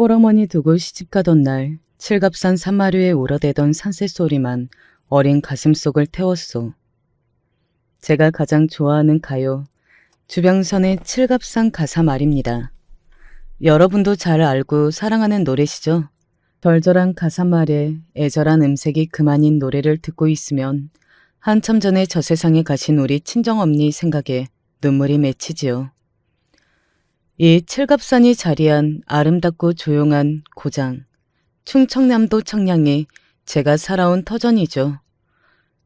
홀어머니 두고 시집가던 날 칠갑산 산마루에 울어대던 산새소리만 어린 가슴속을 태웠소. 제가 가장 좋아하는 가요, 주병선의 칠갑산 가사 말입니다. 여러분도 잘 알고 사랑하는 노래시죠? 절절한 가사말에 애절한 음색이 그만인 노래를 듣고 있으면 한참 전에 저 세상에 가신 우리 친정엄니 생각에 눈물이 맺히지요. 이 칠갑산이 자리한 아름답고 조용한 고장, 충청남도 청량이 제가 살아온 터전이죠.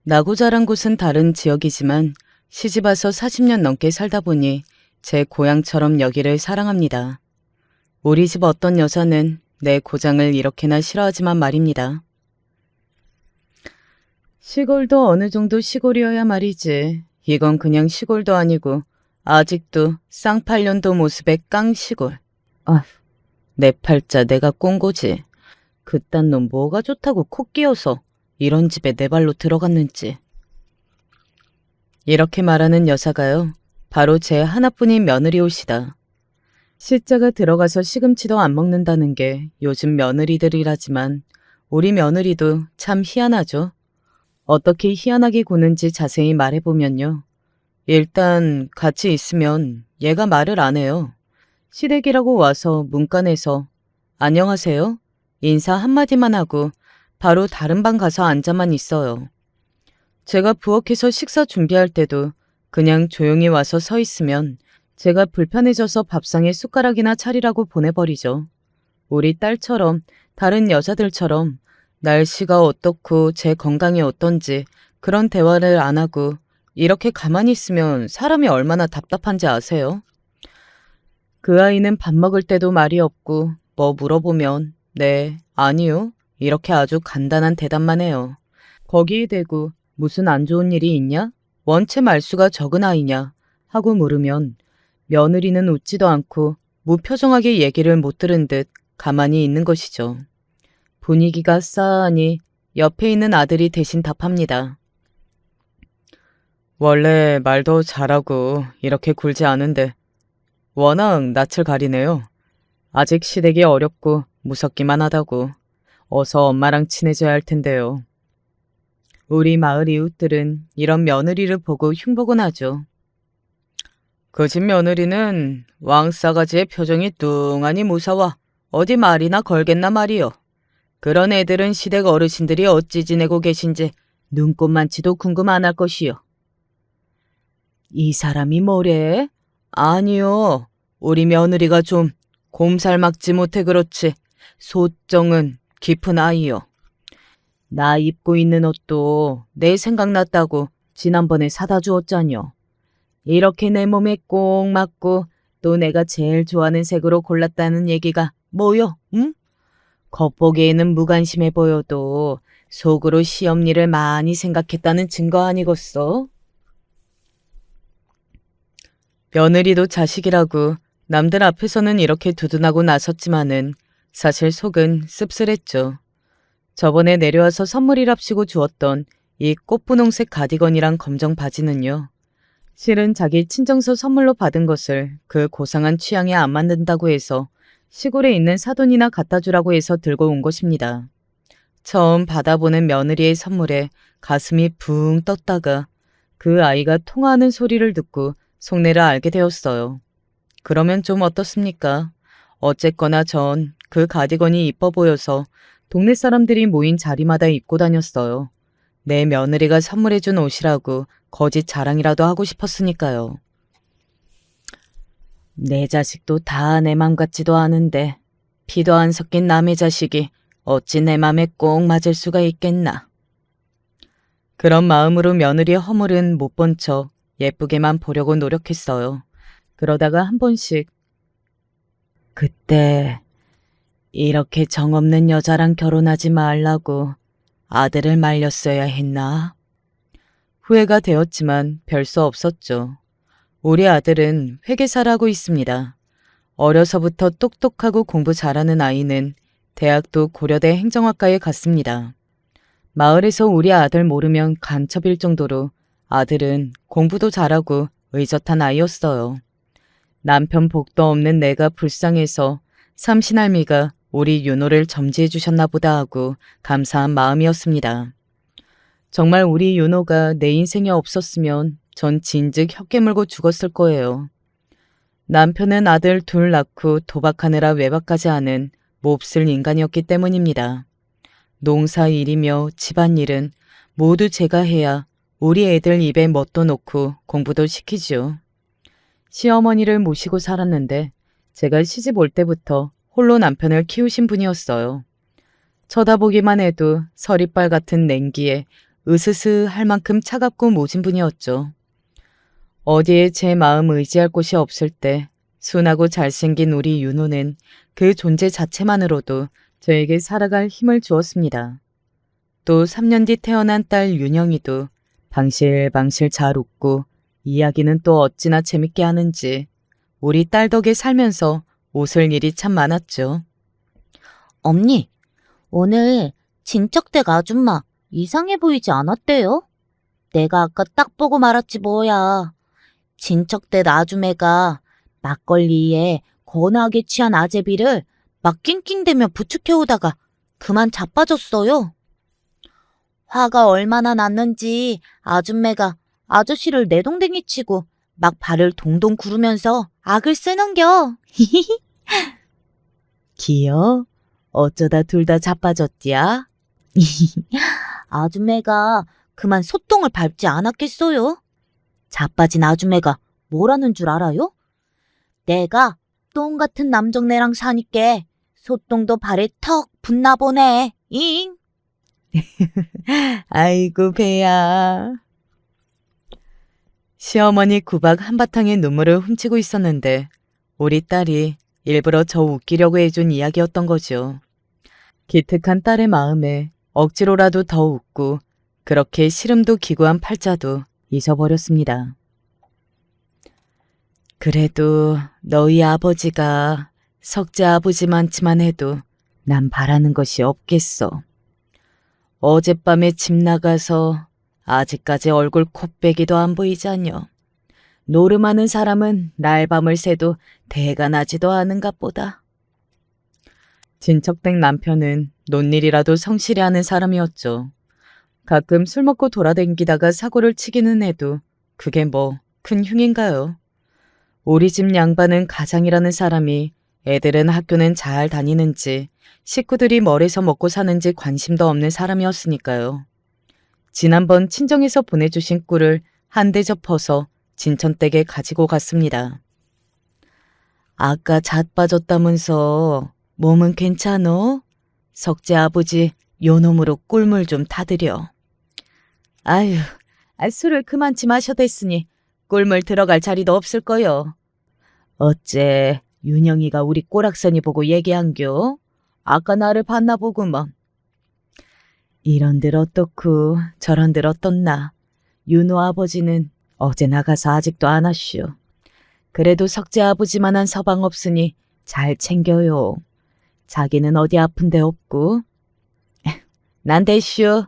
나고 자란 곳은 다른 지역이지만 시집와서 40년 넘게 살다 보니 제 고향처럼 여기를 사랑합니다. 우리 집 어떤 여자는 내 고장을 이렇게나 싫어하지만 말입니다. 시골도 어느 정도 시골이어야 말이지. 이건 그냥 시골도 아니고 아직도 쌍팔년도 모습의 깡시골. 아휴, 내 팔자 내가 꼰 거지. 그딴 놈 뭐가 좋다고 코 끼어서 이런 집에 내 발로 들어갔는지. 이렇게 말하는 여자가요, 바로 제 하나뿐인 며느리 옷이다. 시자가 들어가서 시금치도 안 먹는다는 게 요즘 며느리들이라지만 우리 며느리도 참 희한하죠. 어떻게 희한하게 구는지 자세히 말해보면요. 일단 같이 있으면 얘가 말을 안 해요. 시댁이라고 와서 문간에서 안녕하세요? 인사 한마디만 하고 바로 다른 방 가서 앉아만 있어요. 제가 부엌에서 식사 준비할 때도 그냥 조용히 와서 서 있으면 제가 불편해져서 밥상에 숟가락이나 차리라고 보내버리죠. 우리 딸처럼 다른 여자들처럼 날씨가 어떻고 제 건강이 어떤지 그런 대화를 안 하고 이렇게 가만히 있으면 사람이 얼마나 답답한지 아세요? 그 아이는 밥 먹을 때도 말이 없고 뭐 물어보면 네, 아니요 이렇게 아주 간단한 대답만 해요. 거기에 대고 무슨 안 좋은 일이 있냐? 원체 말수가 적은 아이냐? 하고 물으면 며느리는 웃지도 않고 무표정하게 얘기를 못 들은 듯 가만히 있는 것이죠. 분위기가 싸하니 옆에 있는 아들이 대신 답합니다. 원래 말도 잘하고 이렇게 굴지 않은데 워낙 낯을 가리네요. 아직 시댁이 어렵고 무섭기만 하다고. 어서 엄마랑 친해져야 할 텐데요. 우리 마을 이웃들은 이런 며느리를 보고 흉보곤 하죠. 그 집 며느리는 왕싸가지의 표정이 뚱하니 무서워 어디 말이나 걸겠나 말이요. 그런 애들은 시댁 어르신들이 어찌 지내고 계신지 눈꼽만치도 궁금 안 할 것이요. 이 사람이 뭐래? 아니요. 우리 며느리가 좀 곰살막지 못해 그렇지. 소정은 깊은 아이요. 나 입고 있는 옷도 내 생각났다고 지난번에 사다 주었잖여. 이렇게 내 몸에 꼭 맞고 또 내가 제일 좋아하는 색으로 골랐다는 얘기가 뭐요? 응? 겉보기에는 무관심해 보여도 속으로 시엄니를 많이 생각했다는 증거 아니겠어? 며느리도 자식이라고 남들 앞에서는 이렇게 두둔하고 나섰지만은 사실 속은 씁쓸했죠. 저번에 내려와서 선물이랍시고 주었던 이 꽃분홍색 가디건이랑 검정 바지는요. 실은 자기 친정서 선물로 받은 것을 그 고상한 취향에 안 맞는다고 해서 시골에 있는 사돈이나 갖다 주라고 해서 들고 온 것입니다. 처음 받아보는 며느리의 선물에 가슴이 붕 떴다가 그 아이가 통화하는 소리를 듣고 속내를 알게 되었어요. 그러면 좀 어떻습니까? 어쨌거나 전 그 가디건이 이뻐 보여서 동네 사람들이 모인 자리마다 입고 다녔어요. 내 며느리가 선물해준 옷이라고 거짓 자랑이라도 하고 싶었으니까요. 내 자식도 다 내 맘 같지도 않은데 피도 안 섞인 남의 자식이 어찌 내 맘에 꼭 맞을 수가 있겠나. 그런 마음으로 며느리의 허물은 못 본 척 예쁘게만 보려고 노력했어요. 그러다가 한 번씩 그때 이렇게 정없는 여자랑 결혼하지 말라고 아들을 말렸어야 했나? 후회가 되었지만 별 수 없었죠. 우리 아들은 회계사를 하고 있습니다. 어려서부터 똑똑하고 공부 잘하는 아이는 대학도 고려대 행정학과에 갔습니다. 마을에서 우리 아들 모르면 간첩일 정도로 아들은 공부도 잘하고 의젓한 아이였어요. 남편 복도 없는 내가 불쌍해서 삼신할미가 우리 윤호를 점지해 주셨나 보다 하고 감사한 마음이었습니다. 정말 우리 윤호가 내 인생에 없었으면 전 진즉 혀 깨물고 죽었을 거예요. 남편은 아들 둘 낳고 도박하느라 외박까지 하는 몹쓸 인간이었기 때문입니다. 농사일이며 집안일은 모두 제가 해야 우리 애들 입에 뭣도 놓고 공부도 시키죠. 시어머니를 모시고 살았는데 제가 시집 올 때부터 홀로 남편을 키우신 분이었어요. 쳐다보기만 해도 서리빨 같은 냉기에 으스스 할 만큼 차갑고 모진 분이었죠. 어디에 제 마음 의지할 곳이 없을 때 순하고 잘생긴 우리 윤호는 그 존재 자체만으로도 저에게 살아갈 힘을 주었습니다. 또 3년 뒤 태어난 딸 윤영이도 방실방실 잘 웃고 이야기는 또 어찌나 재밌게 하는지 우리 딸 덕에 살면서 웃을 일이 참 많았죠. 언니, 오늘 진척댁 아줌마 이상해 보이지 않았대요? 내가 아까 딱 보고 말았지 뭐야. 진척댁 아줌매가 막걸리에 거나하게 취한 아제비를 막 낑낑대며 부축해오다가 그만 자빠졌어요. 화가 얼마나 났는지 아줌매가 아저씨를 내동댕이 치고 막 발을 동동 구르면서 악을 쓰는겨. 기여? 어쩌다 둘 다 자빠졌디야? 아줌매가 그만 소똥을 밟지 않았겠어요? 자빠진 아줌매가 뭐라는 줄 알아요? 내가 똥 같은 남정네랑 사니께 소똥도 발에 턱 붙나 보네. 잉? 아이고 배야. 시어머니 구박 한바탕에 눈물을 훔치고 있었는데 우리 딸이 일부러 저 웃기려고 해준 이야기였던 거죠. 기특한 딸의 마음에 억지로라도 더 웃고 그렇게 시름도 기구한 팔자도 잊어버렸습니다. 그래도 너희 아버지가 석재 아버지만치만 해도 난 바라는 것이 없겠어. 어젯밤에 집 나가서 아직까지 얼굴 콧배기도 안 보이자뇨. 노름하는 사람은 날밤을 새도 대가 나지도 않은가 보다. 진척댁 남편은 논일이라도 성실히 하는 사람이었죠. 가끔 술 먹고 돌아댕기다가 사고를 치기는 해도 그게 뭐 큰 흉인가요? 우리 집 양반은 가장이라는 사람이 애들은 학교는 잘 다니는지 식구들이 뭘해서 먹고 사는지 관심도 없는 사람이었으니까요. 지난번 친정에서 보내주신 꿀을 한 대 접어서 진천댁에 가지고 갔습니다. 아까 잣 빠졌다면서 몸은 괜찮어? 석재 아버지 요놈으로 꿀물 좀 타드려. 아유, 술을 그만치 마셔댔으니 꿀물 들어갈 자리도 없을 거요. 어째 윤영이가 우리 꼬락서니 보고 얘기한겨? 아까 나를 봤나 보구먼. 이런들 어떻고 저런들 어떻나. 윤호 아버지는 어제 나가서 아직도 안 왔슈. 그래도 석재 아버지만한 서방 없으니 잘 챙겨요. 자기는 어디 아픈 데 없고. 난 됐슈.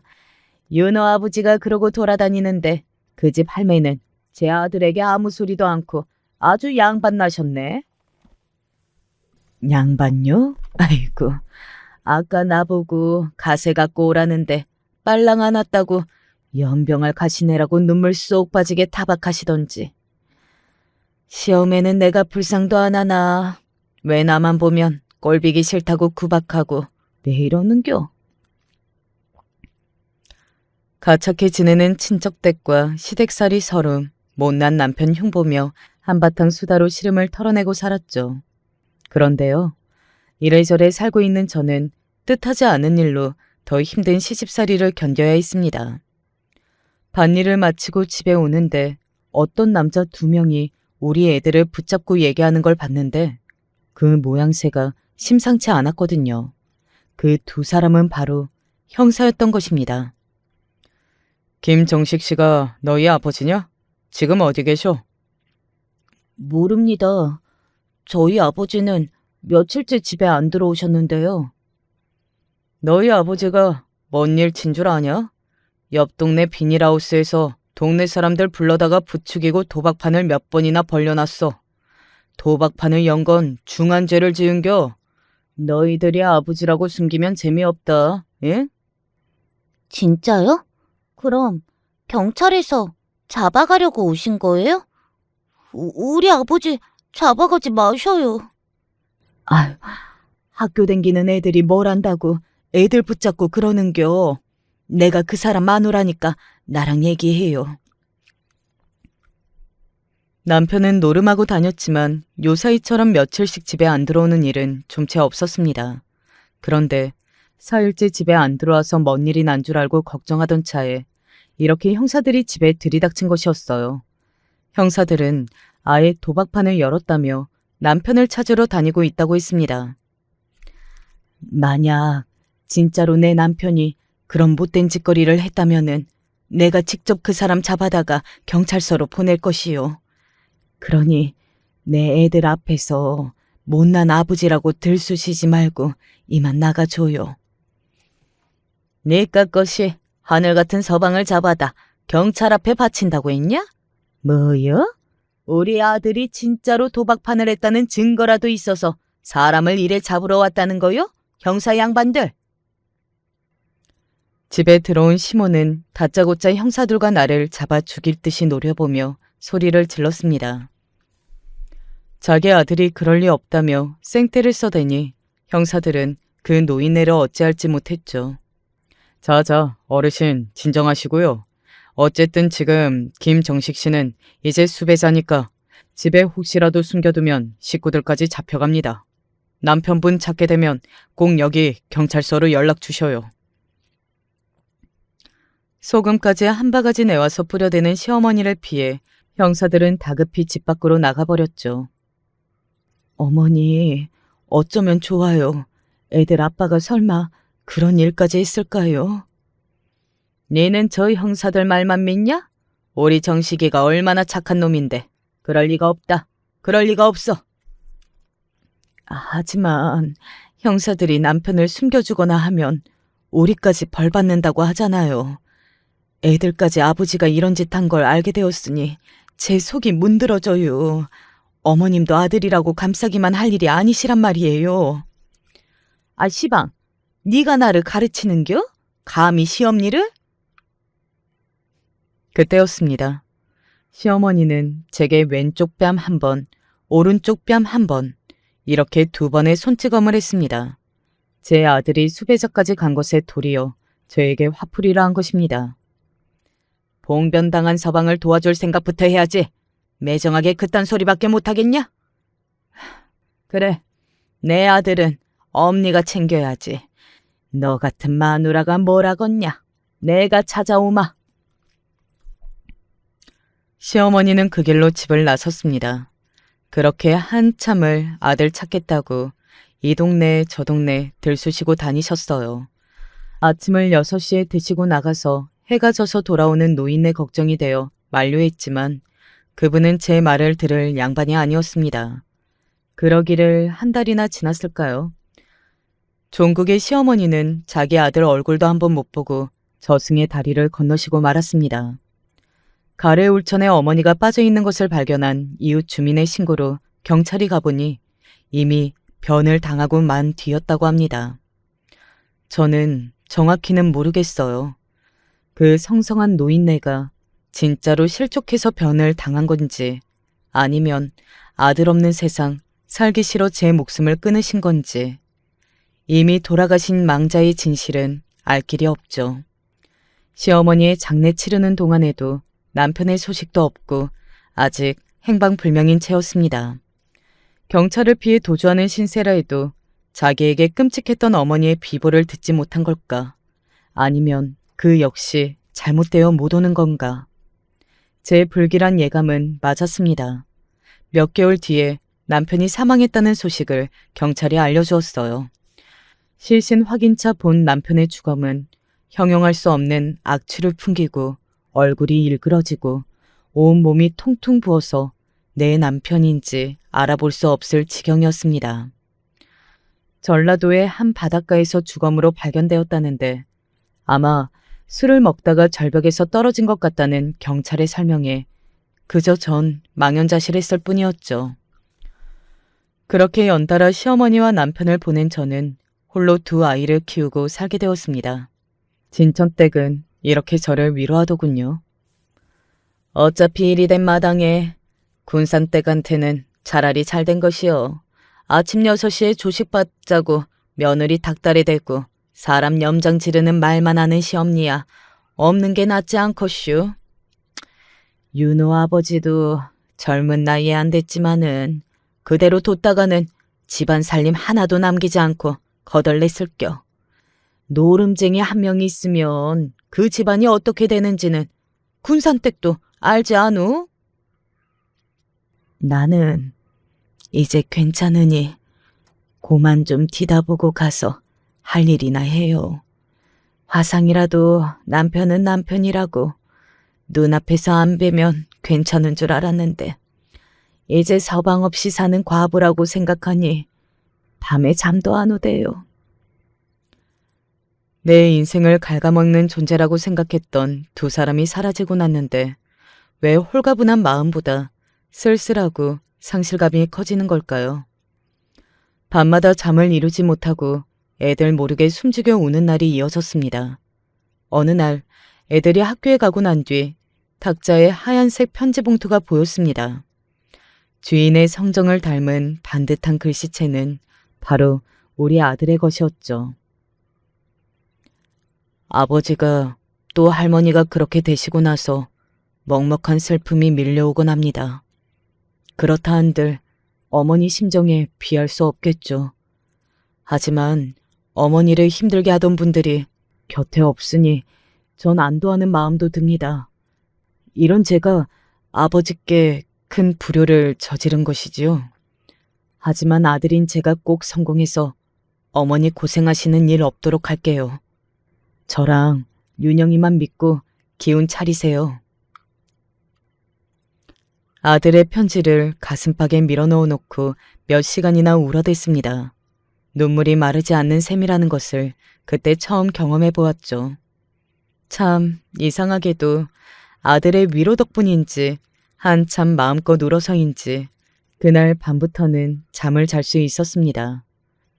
윤호 아버지가 그러고 돌아다니는데 그 집 할매는 제 아들에게 아무 소리도 않고 아주 양반 나셨네. 양반요? 아이고, 아까 나보고 가세 갖고 오라는데 빨랑 안 왔다고 연병을 가시네라고 눈물 쏙 빠지게 타박하시던지. 시험에는 내가 불쌍도 안 하나. 왜 나만 보면 꼴비기 싫다고 구박하고 왜 이러는겨? 가착해 지내는 친척댁과 시댁살이 서름, 못난 남편 흉보며 한바탕 수다로 시름을 털어내고 살았죠. 그런데요, 이래저래 살고 있는 저는 뜻하지 않은 일로 더 힘든 시집살이를 견뎌야 했습니다. 밭일을 마치고 집에 오는데 어떤 남자 2명이 우리 애들을 붙잡고 얘기하는 걸 봤는데 그 모양새가 심상치 않았거든요. 그 2사람은 바로 형사였던 것입니다. 김정식 씨가 너희 아버지냐? 지금 어디 계셔? 모릅니다. 저희 아버지는 며칠째 집에 안 들어오셨는데요. 너희 아버지가 뭔 일 친 줄 아냐? 옆 동네 비닐하우스에서 동네 사람들 불러다가 부추기고 도박판을 몇 번이나 벌려놨어. 도박판을 연 건 중한 죄를 지은겨. 너희들이 아버지라고 숨기면 재미없다, 예? 진짜요? 그럼 경찰에서 잡아가려고 오신 거예요? 우리 아버지 잡아가지 마셔요. 아휴, 학교 댕기는 애들이 뭘 안다고 애들 붙잡고 그러는겨. 내가 그 사람 마누라니까 나랑 얘기해요. 남편은 노름하고 다녔지만 요사이처럼 며칠씩 집에 안 들어오는 일은 좀채 없었습니다. 그런데 4일째 집에 안 들어와서 뭔 일이 난 줄 알고 걱정하던 차에 이렇게 형사들이 집에 들이닥친 것이었어요. 형사들은 아예 도박판을 열었다며 남편을 찾으러 다니고 있다고 했습니다. 만약 진짜로 내 남편이 그런 못된 짓거리를 했다면은 내가 직접 그 사람 잡아다가 경찰서로 보낼 것이요. 그러니 내 애들 앞에서 못난 아버지라고 들쑤시지 말고 이만 나가줘요. 네가 것이 하늘 같은 서방을 잡아다 경찰 앞에 바친다고 했냐? 뭐요? 우리 아들이 진짜로 도박판을 했다는 증거라도 있어서 사람을 이래 잡으러 왔다는 거요? 형사 양반들. 집에 들어온 시몬은 다짜고짜 형사들과 나를 잡아 죽일 듯이 노려보며 소리를 질렀습니다. 자기 아들이 그럴 리 없다며 생떼를 써대니 형사들은 그 노인네를 어찌할지 못했죠. 자자, 어르신 진정하시고요. 어쨌든 지금 김정식 씨는 이제 수배자니까 집에 혹시라도 숨겨두면 식구들까지 잡혀갑니다. 남편분 찾게 되면 꼭 여기 경찰서로 연락 주셔요. 소금까지 한 바가지 내와서 뿌려대는 시어머니를 피해 형사들은 다급히 집 밖으로 나가버렸죠. 어머니, 어쩌면 좋아요. 애들 아빠가 설마 그런 일까지 했을까요? 니는 저 형사들 말만 믿냐? 우리 정식이가 얼마나 착한 놈인데. 그럴 리가 없다. 그럴 리가 없어. 하지만 형사들이 남편을 숨겨주거나 하면 우리까지 벌 받는다고 하잖아요. 애들까지 아버지가 이런 짓 한 걸 알게 되었으니 제 속이 문드러져요. 어머님도 아들이라고 감싸기만 할 일이 아니시란 말이에요. 아, 시방, 네가 나를 가르치는겨? 감히 시엄니를? 그때였습니다. 시어머니는 제게 왼쪽 뺨 한 번, 오른쪽 뺨 한 번, 이렇게 2번의 손찌검을 했습니다. 제 아들이 수배자까지 간 것에 도리어 저에게 화풀이를 한 것입니다. 봉변당한 서방을 도와줄 생각부터 해야지. 매정하게 그딴 소리밖에 못하겠냐? 그래, 내 아들은 엄니가 챙겨야지. 너 같은 마누라가 뭐라겠냐? 내가 찾아오마. 시어머니는 그 길로 집을 나섰습니다. 그렇게 한참을 아들 찾겠다고 이 동네 저 동네 들쑤시고 다니셨어요. 아침을 6시에 드시고 나가서 해가 져서 돌아오는 노인네 걱정이 되어 만류했지만 그분은 제 말을 들을 양반이 아니었습니다. 그러기를 한 달이나 지났을까요? 종국의 시어머니는 자기 아들 얼굴도 한번 못 보고 저승의 다리를 건너시고 말았습니다. 가래 울천에 어머니가 빠져있는 것을 발견한 이웃 주민의 신고로 경찰이 가보니 이미 변을 당하고 만 뒤였다고 합니다. 저는 정확히는 모르겠어요. 그 성성한 노인네가 진짜로 실족해서 변을 당한 건지 아니면 아들 없는 세상 살기 싫어 제 목숨을 끊으신 건지 이미 돌아가신 망자의 진실은 알 길이 없죠. 시어머니의 장례 치르는 동안에도 남편의 소식도 없고 아직 행방불명인 채였습니다. 경찰을 피해 도주하는 신세라 해도 자기에게 끔찍했던 어머니의 비보를 듣지 못한 걸까? 아니면 그 역시 잘못되어 못 오는 건가? 제 불길한 예감은 맞았습니다. 몇 개월 뒤에 남편이 사망했다는 소식을 경찰이 알려주었어요. 실신 확인차 본 남편의 주검은 형용할 수 없는 악취를 풍기고 얼굴이 일그러지고 온몸이 통통 부어서 내 남편인지 알아볼 수 없을 지경이었습니다. 전라도의 한 바닷가에서 주검으로 발견되었다는데 아마 술을 먹다가 절벽에서 떨어진 것 같다는 경찰의 설명에 그저 전 망연자실했을 뿐이었죠. 그렇게 연달아 시어머니와 남편을 보낸 저는 홀로 두 아이를 키우고 살게 되었습니다. 진천댁은 이렇게 저를 위로하더군요. 어차피 일이 된 마당에 군산댁한테는 차라리 잘 된 것이요. 아침 6시에 조식 받자고 며느리 닭다리 대고 사람 염장 지르는 말만 하는 시엄니야. 없는 게 낫지 않겠슈. 윤호 아버지도 젊은 나이에 안 됐지만은 그대로 뒀다가는 집안 살림 하나도 남기지 않고 거덜냈을겨. 노름쟁이 한 명이 있으면 그 집안이 어떻게 되는지는 군산댁도 알지 않우? 나는 이제 괜찮으니 고만 좀 뒤다보고 가서 할 일이나 해요. 화상이라도 남편은 남편이라고 눈앞에서 안 뵈면 괜찮은 줄 알았는데 이제 서방 없이 사는 과부라고 생각하니 밤에 잠도 안 오대요. 내 인생을 갉아먹는 존재라고 생각했던 두 사람이 사라지고 났는데 왜 홀가분한 마음보다 쓸쓸하고 상실감이 커지는 걸까요? 밤마다 잠을 이루지 못하고 애들 모르게 숨죽여 우는 날이 이어졌습니다. 어느 날 애들이 학교에 가고 난 뒤 탁자에 하얀색 편지 봉투가 보였습니다. 주인의 성정을 닮은 반듯한 글씨체는 바로 우리 아들의 것이었죠. 아버지가 또 할머니가 그렇게 되시고 나서 먹먹한 슬픔이 밀려오곤 합니다. 그렇다 한들 어머니 심정에 비할 수 없겠죠. 하지만 어머니를 힘들게 하던 분들이 곁에 없으니 전 안도하는 마음도 듭니다. 이런 제가 아버지께 큰 불효를 저지른 것이지요. 하지만 아들인 제가 꼭 성공해서 어머니 고생하시는 일 없도록 할게요. 저랑 윤영이만 믿고 기운 차리세요. 아들의 편지를 가슴팍에 밀어넣어 놓고 몇 시간이나 울어댔습니다. 눈물이 마르지 않는 셈이라는 것을 그때 처음 경험해 보았죠. 참 이상하게도 아들의 위로 덕분인지 한참 마음껏 울어서인지 그날 밤부터는 잠을 잘 수 있었습니다.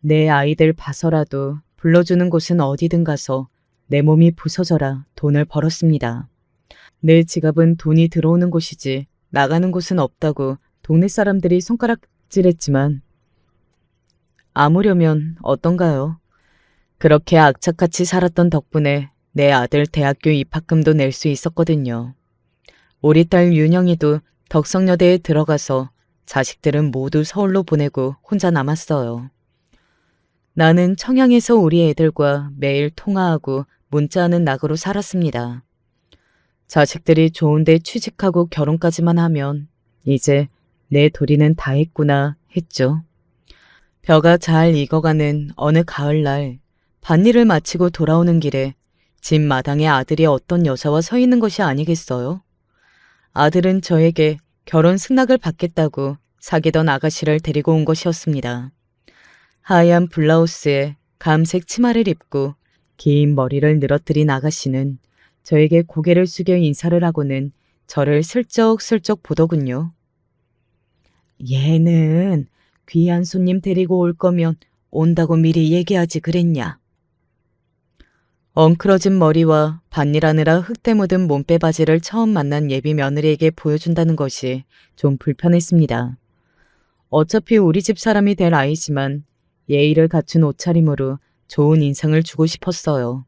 내 아이들 봐서라도 불러주는 곳은 어디든 가서 내 몸이 부서져라 돈을 벌었습니다. 내 지갑은 돈이 들어오는 곳이지 나가는 곳은 없다고 동네 사람들이 손가락질했지만 아무려면 어떤가요? 그렇게 악착같이 살았던 덕분에 내 아들 대학교 입학금도 낼 수 있었거든요. 우리 딸 윤영이도 덕성여대에 들어가서 자식들은 모두 서울로 보내고 혼자 남았어요. 나는 청양에서 우리 애들과 매일 통화하고 문자하는 낙으로 살았습니다. 자식들이 좋은데 취직하고 결혼까지만 하면 이제 내 도리는 다 했구나 했죠. 벼가 잘 익어가는 어느 가을날 밭일을 마치고 돌아오는 길에 집 마당에 아들이 어떤 여자와 서 있는 것이 아니겠어요? 아들은 저에게 결혼 승낙을 받겠다고 사귀던 아가씨를 데리고 온 것이었습니다. 하얀 블라우스에 감색 치마를 입고 긴 머리를 늘어뜨린 아가씨는 저에게 고개를 숙여 인사를 하고는 저를 슬쩍슬쩍 보더군요. 얘는 귀한 손님 데리고 올 거면 온다고 미리 얘기하지 그랬냐. 엉클어진 머리와 밭일하느라 흙때 묻은 몸빼바지를 처음 만난 예비 며느리에게 보여준다는 것이 좀 불편했습니다. 어차피 우리 집 사람이 될 아이지만 예의를 갖춘 옷차림으로 좋은 인상을 주고 싶었어요.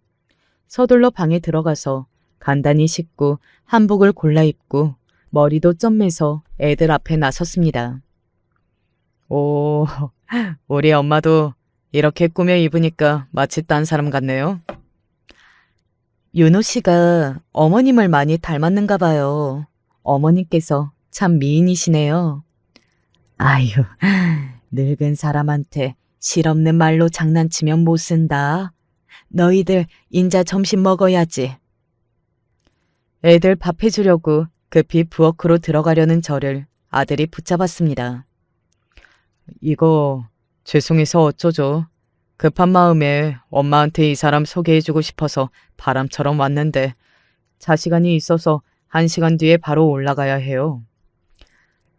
서둘러 방에 들어가서 간단히 씻고 한복을 골라 입고 머리도 점매서 애들 앞에 나섰습니다. 오, 우리 엄마도 이렇게 꾸며 입으니까 마치 딴 사람 같네요. 윤호 씨가 어머님을 많이 닮았는가 봐요. 어머님께서 참 미인이시네요. 아유, 늙은 사람한테 실없는 말로 장난치면 못 쓴다. 너희들 인자 점심 먹어야지. 애들 밥 해주려고 급히 부엌으로 들어가려는 저를 아들이 붙잡았습니다. 이거 죄송해서 어쩌죠. 급한 마음에 엄마한테 이 사람 소개해주고 싶어서 바람처럼 왔는데 자시간이 있어서 1시간 뒤에 바로 올라가야 해요.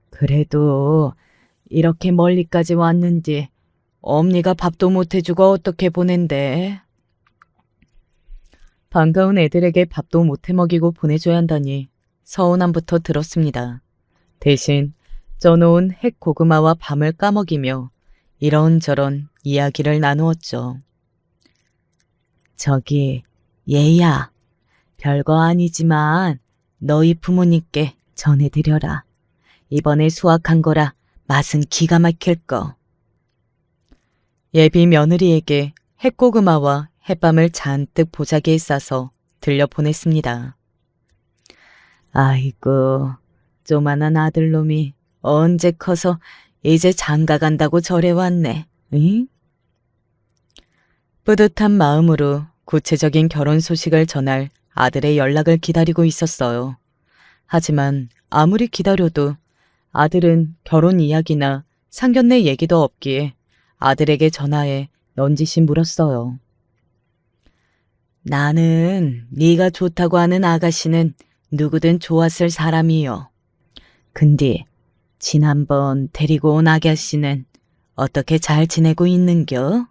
그래도 이렇게 멀리까지 왔는지 엄니가 밥도 못 해주고 어떻게 보낸대? 반가운 애들에게 밥도 못 해먹이고 보내줘야 한다니 서운함부터 들었습니다. 대신 쪄놓은 핵고구마와 밤을 까먹이며 이런저런 이야기를 나누었죠. 저기 얘야, 별거 아니지만 너희 부모님께 전해드려라. 이번에 수확한 거라 맛은 기가 막힐 거. 예비 며느리에게 핵고구마와 햇밤을 잔뜩 보자기에 싸서 들려보냈습니다. 아이고, 조만한 아들놈이 언제 커서 이제 장가 간다고 절에 왔네. 응? 뿌듯한 마음으로 구체적인 결혼 소식을 전할 아들의 연락을 기다리고 있었어요. 하지만 아무리 기다려도 아들은 결혼 이야기나 상견례 얘기도 없기에 아들에게 전화해 넌지시 물었어요. 나는 네가 좋다고 하는 아가씨는 누구든 좋았을 사람이요. 근데 지난번 데리고 온 아가씨는 어떻게 잘 지내고 있는겨?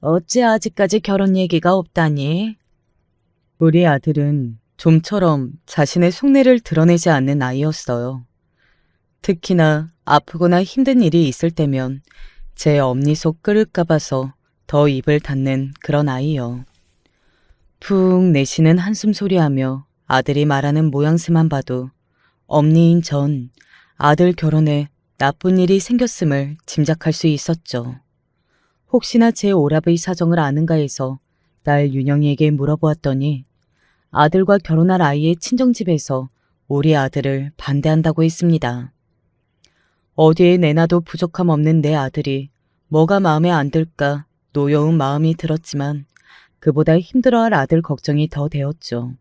어째 아직까지 결혼 얘기가 없다니? 우리 아들은 좀처럼 자신의 속내를 드러내지 않는 아이였어요. 특히나 아프거나 힘든 일이 있을 때면 제 엄니 속 끓을까 봐서 더 입을 닫는 그런 아이요. 푹 내쉬는 한숨 소리하며 아들이 말하는 모양새만 봐도 엄니인 전 아들 결혼에 나쁜 일이 생겼음을 짐작할 수 있었죠. 혹시나 제 오랍의 사정을 아는가 해서 딸 윤영이에게 물어보았더니 아들과 결혼할 아이의 친정집에서 우리 아들을 반대한다고 했습니다. 어디에 내놔도 부족함 없는 내 아들이 뭐가 마음에 안 들까 노여운 마음이 들었지만 그보다 힘들어할 아들 걱정이 더 되었죠.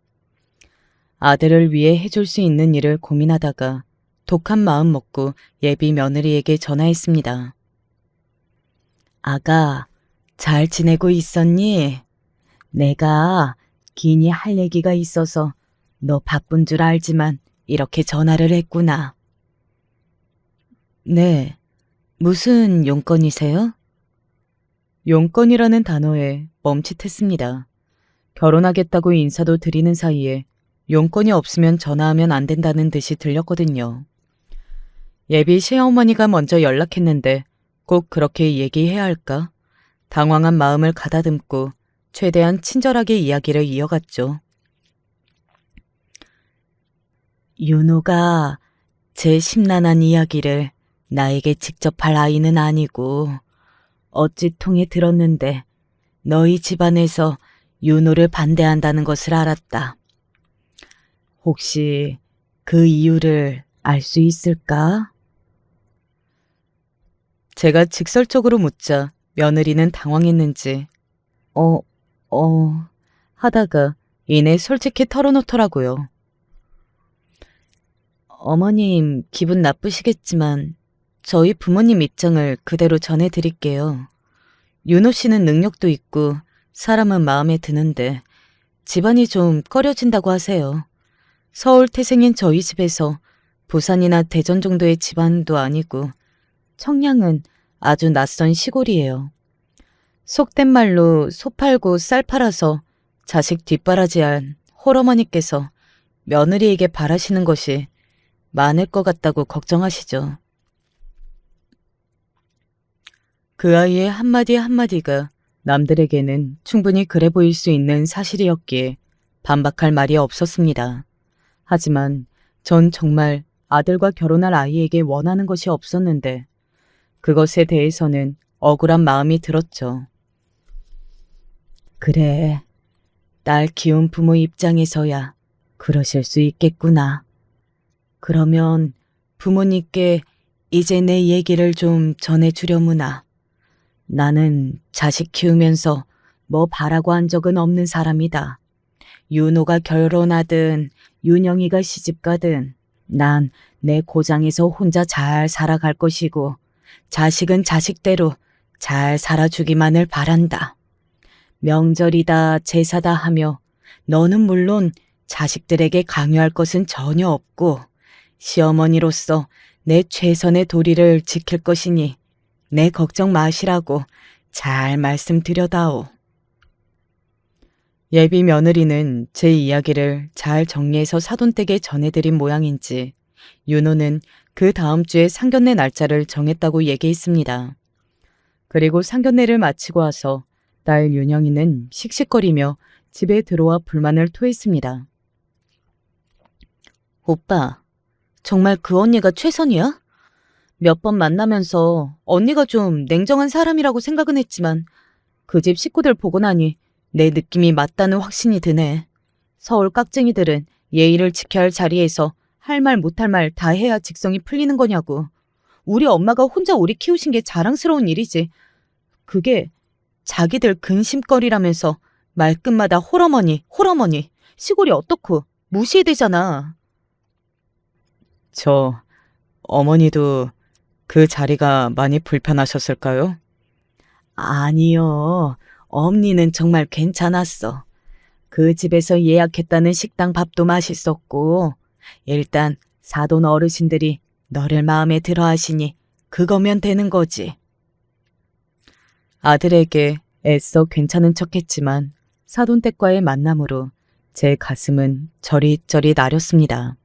아들을 위해 해줄 수 있는 일을 고민하다가 독한 마음 먹고 예비 며느리에게 전화했습니다. 아가, 잘 지내고 있었니? 내가 긴히 할 얘기가 있어서 너 바쁜 줄 알지만 이렇게 전화를 했구나. 네, 무슨 용건이세요? 용건이라는 단어에 멈칫했습니다. 결혼하겠다고 인사도 드리는 사이에 용건이 없으면 전화하면 안 된다는 듯이 들렸거든요. 예비 시어머니가 먼저 연락했는데 꼭 그렇게 얘기해야 할까? 당황한 마음을 가다듬고 최대한 친절하게 이야기를 이어갔죠. 윤호가 제 심란한 이야기를 나에게 직접 할 아이는 아니고 어찌 통해 들었는데 너희 집안에서 윤호를 반대한다는 것을 알았다. 혹시 그 이유를 알 수 있을까? 제가 직설적으로 묻자 며느리는 당황했는지 하다가 이내 솔직히 털어놓더라고요. 어머님 기분 나쁘시겠지만 저희 부모님 입장을 그대로 전해드릴게요. 윤호 씨는 능력도 있고 사람은 마음에 드는데 집안이 좀 꺼려진다고 하세요. 서울 태생인 저희 집에서 부산이나 대전 정도의 집안도 아니고 청량은 아주 낯선 시골이에요. 속된 말로 소 팔고 쌀 팔아서 자식 뒷바라지한 홀어머니께서 며느리에게 바라시는 것이 많을 것 같다고 걱정하시죠. 그 아이의 한마디 한마디가 남들에게는 충분히 그래 보일 수 있는 사실이었기에 반박할 말이 없었습니다. 하지만 전 정말 아들과 결혼할 아이에게 원하는 것이 없었는데 그것에 대해서는 억울한 마음이 들었죠. 그래, 딸 키운 부모 입장에서야 그러실 수 있겠구나. 그러면 부모님께 이제 내 얘기를 좀 전해주려무나. 나는 자식 키우면서 뭐 바라고 한 적은 없는 사람이다. 윤호가 결혼하든 윤영이가 시집가든 난 내 고장에서 혼자 잘 살아갈 것이고 자식은 자식대로 잘 살아주기만을 바란다. 명절이다 제사다 하며 너는 물론 자식들에게 강요할 것은 전혀 없고 시어머니로서 내 최선의 도리를 지킬 것이니 내 걱정 마시라고 잘 말씀드려다오. 예비 며느리는 제 이야기를 잘 정리해서 사돈댁에 전해드린 모양인지 윤호는 그 다음 주에 상견례 날짜를 정했다고 얘기했습니다. 그리고 상견례를 마치고 와서 딸 윤영이는 씩씩거리며 집에 들어와 불만을 토했습니다. 오빠, 정말 그 언니가 최선이야? 몇 번 만나면서 언니가 좀 냉정한 사람이라고 생각은 했지만 그 집 식구들 보고 나니 내 느낌이 맞다는 확신이 드네. 서울 깍쟁이들은 예의를 지켜야 할 자리에서 할 말 못할 말 다 해야 직성이 풀리는 거냐고. 우리 엄마가 혼자 우리 키우신 게 자랑스러운 일이지. 그게 자기들 근심거리라면서 말끝마다 홀어머니, 홀어머니, 시골이 어떻고 무시해대잖아. 저 어머니도 그 자리가 많이 불편하셨을까요? 아니요. 엄니는 정말 괜찮았어. 그 집에서 예약했다는 식당 밥도 맛있었고 일단 사돈 어르신들이 너를 마음에 들어 하시니 그거면 되는 거지. 아들에게 애써 괜찮은 척했지만 사돈댁과의 만남으로 제 가슴은 저릿저릿 아렸습니다.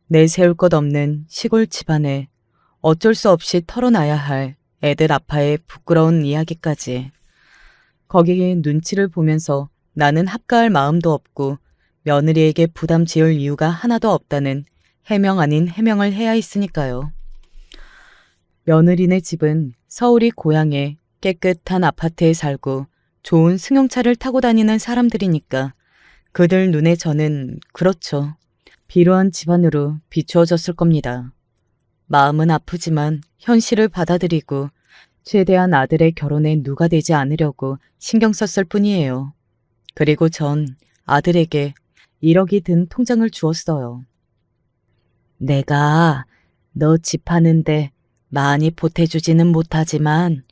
내세울 것 없는 시골 집안에 어쩔 수 없이 털어놔야 할 애들 아파의 부끄러운 이야기까지. 거기에 눈치를 보면서 나는 합가할 마음도 없고 며느리에게 부담 지을 이유가 하나도 없다는 해명 아닌 해명을 해야 했으니까요. 며느리네 집은 서울이 고향에 깨끗한 아파트에 살고 좋은 승용차를 타고 다니는 사람들이니까 그들 눈에 저는 그렇죠. 비루한 집안으로 비추어졌을 겁니다. 마음은 아프지만 현실을 받아들이고 최대한 아들의 결혼에 누가 되지 않으려고 신경 썼을 뿐이에요. 그리고 전 아들에게 1억이 든 통장을 주었어요. 내가 너 집 파는데 많이 보태주지는 못하지만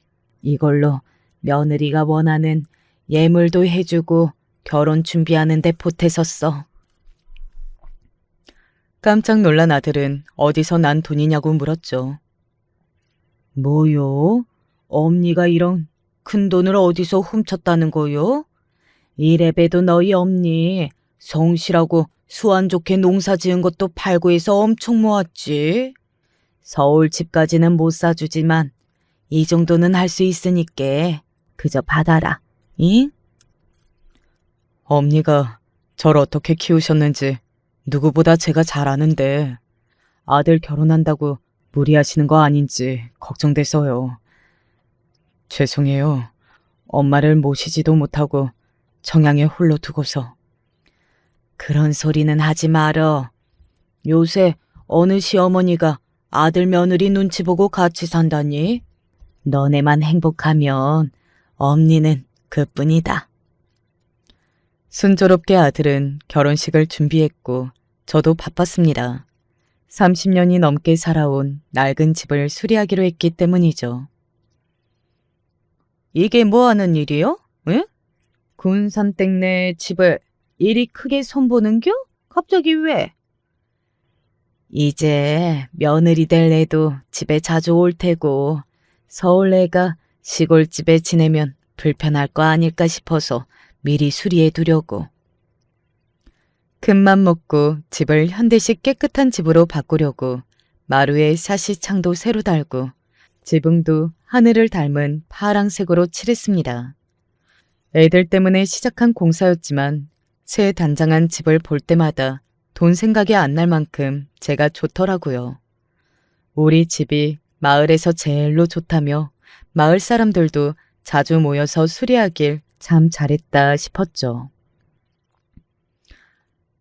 이걸로 며느리가 원하는 예물도 해주고 결혼 준비하는 데 보태서 써. 깜짝 놀란 아들은 어디서 난 돈이냐고 물었죠. 뭐요? 엄니가 이런 큰 돈을 어디서 훔쳤다는 거요? 이래봬도 너희 엄니 성실하고 수완 좋게 농사 지은 것도 팔고 해서 엄청 모았지. 서울 집까지는 못 사주지만 이 정도는 할 수 있으니까 그저 받아라. 잉? 엄니가 절 어떻게 키우셨는지 누구보다 제가 잘 아는데 아들 결혼한다고 무리하시는 거 아닌지 걱정돼서요. 죄송해요. 엄마를 모시지도 못하고 청양에 홀로 두고서. 그런 소리는 하지 말어. 요새 어느 시어머니가 아들 며느리 눈치 보고 같이 산다니? 너네만 행복하면 엄니는 그뿐이다. 순조롭게 아들은 결혼식을 준비했고 저도 바빴습니다. 30년이 넘게 살아온 낡은 집을 수리하기로 했기 때문이죠. 이게 뭐 하는 일이요? 응? 군산댁 내 집을 이리 크게 손보는겨? 갑자기 왜? 이제 며느리 될 애도 집에 자주 올 테고 서울 애가 시골집에 지내면 불편할 거 아닐까 싶어서 미리 수리해 두려고. 큰맘 먹고 집을 현대식 깨끗한 집으로 바꾸려고 마루에 사시창도 새로 달고 지붕도 하늘을 닮은 파랑색으로 칠했습니다. 애들 때문에 시작한 공사였지만 새 단장한 집을 볼 때마다 돈 생각이 안 날 만큼 제가 좋더라고요. 우리 집이 마을에서 제일로 좋다며 마을 사람들도 자주 모여서 수리하길 참 잘했다 싶었죠.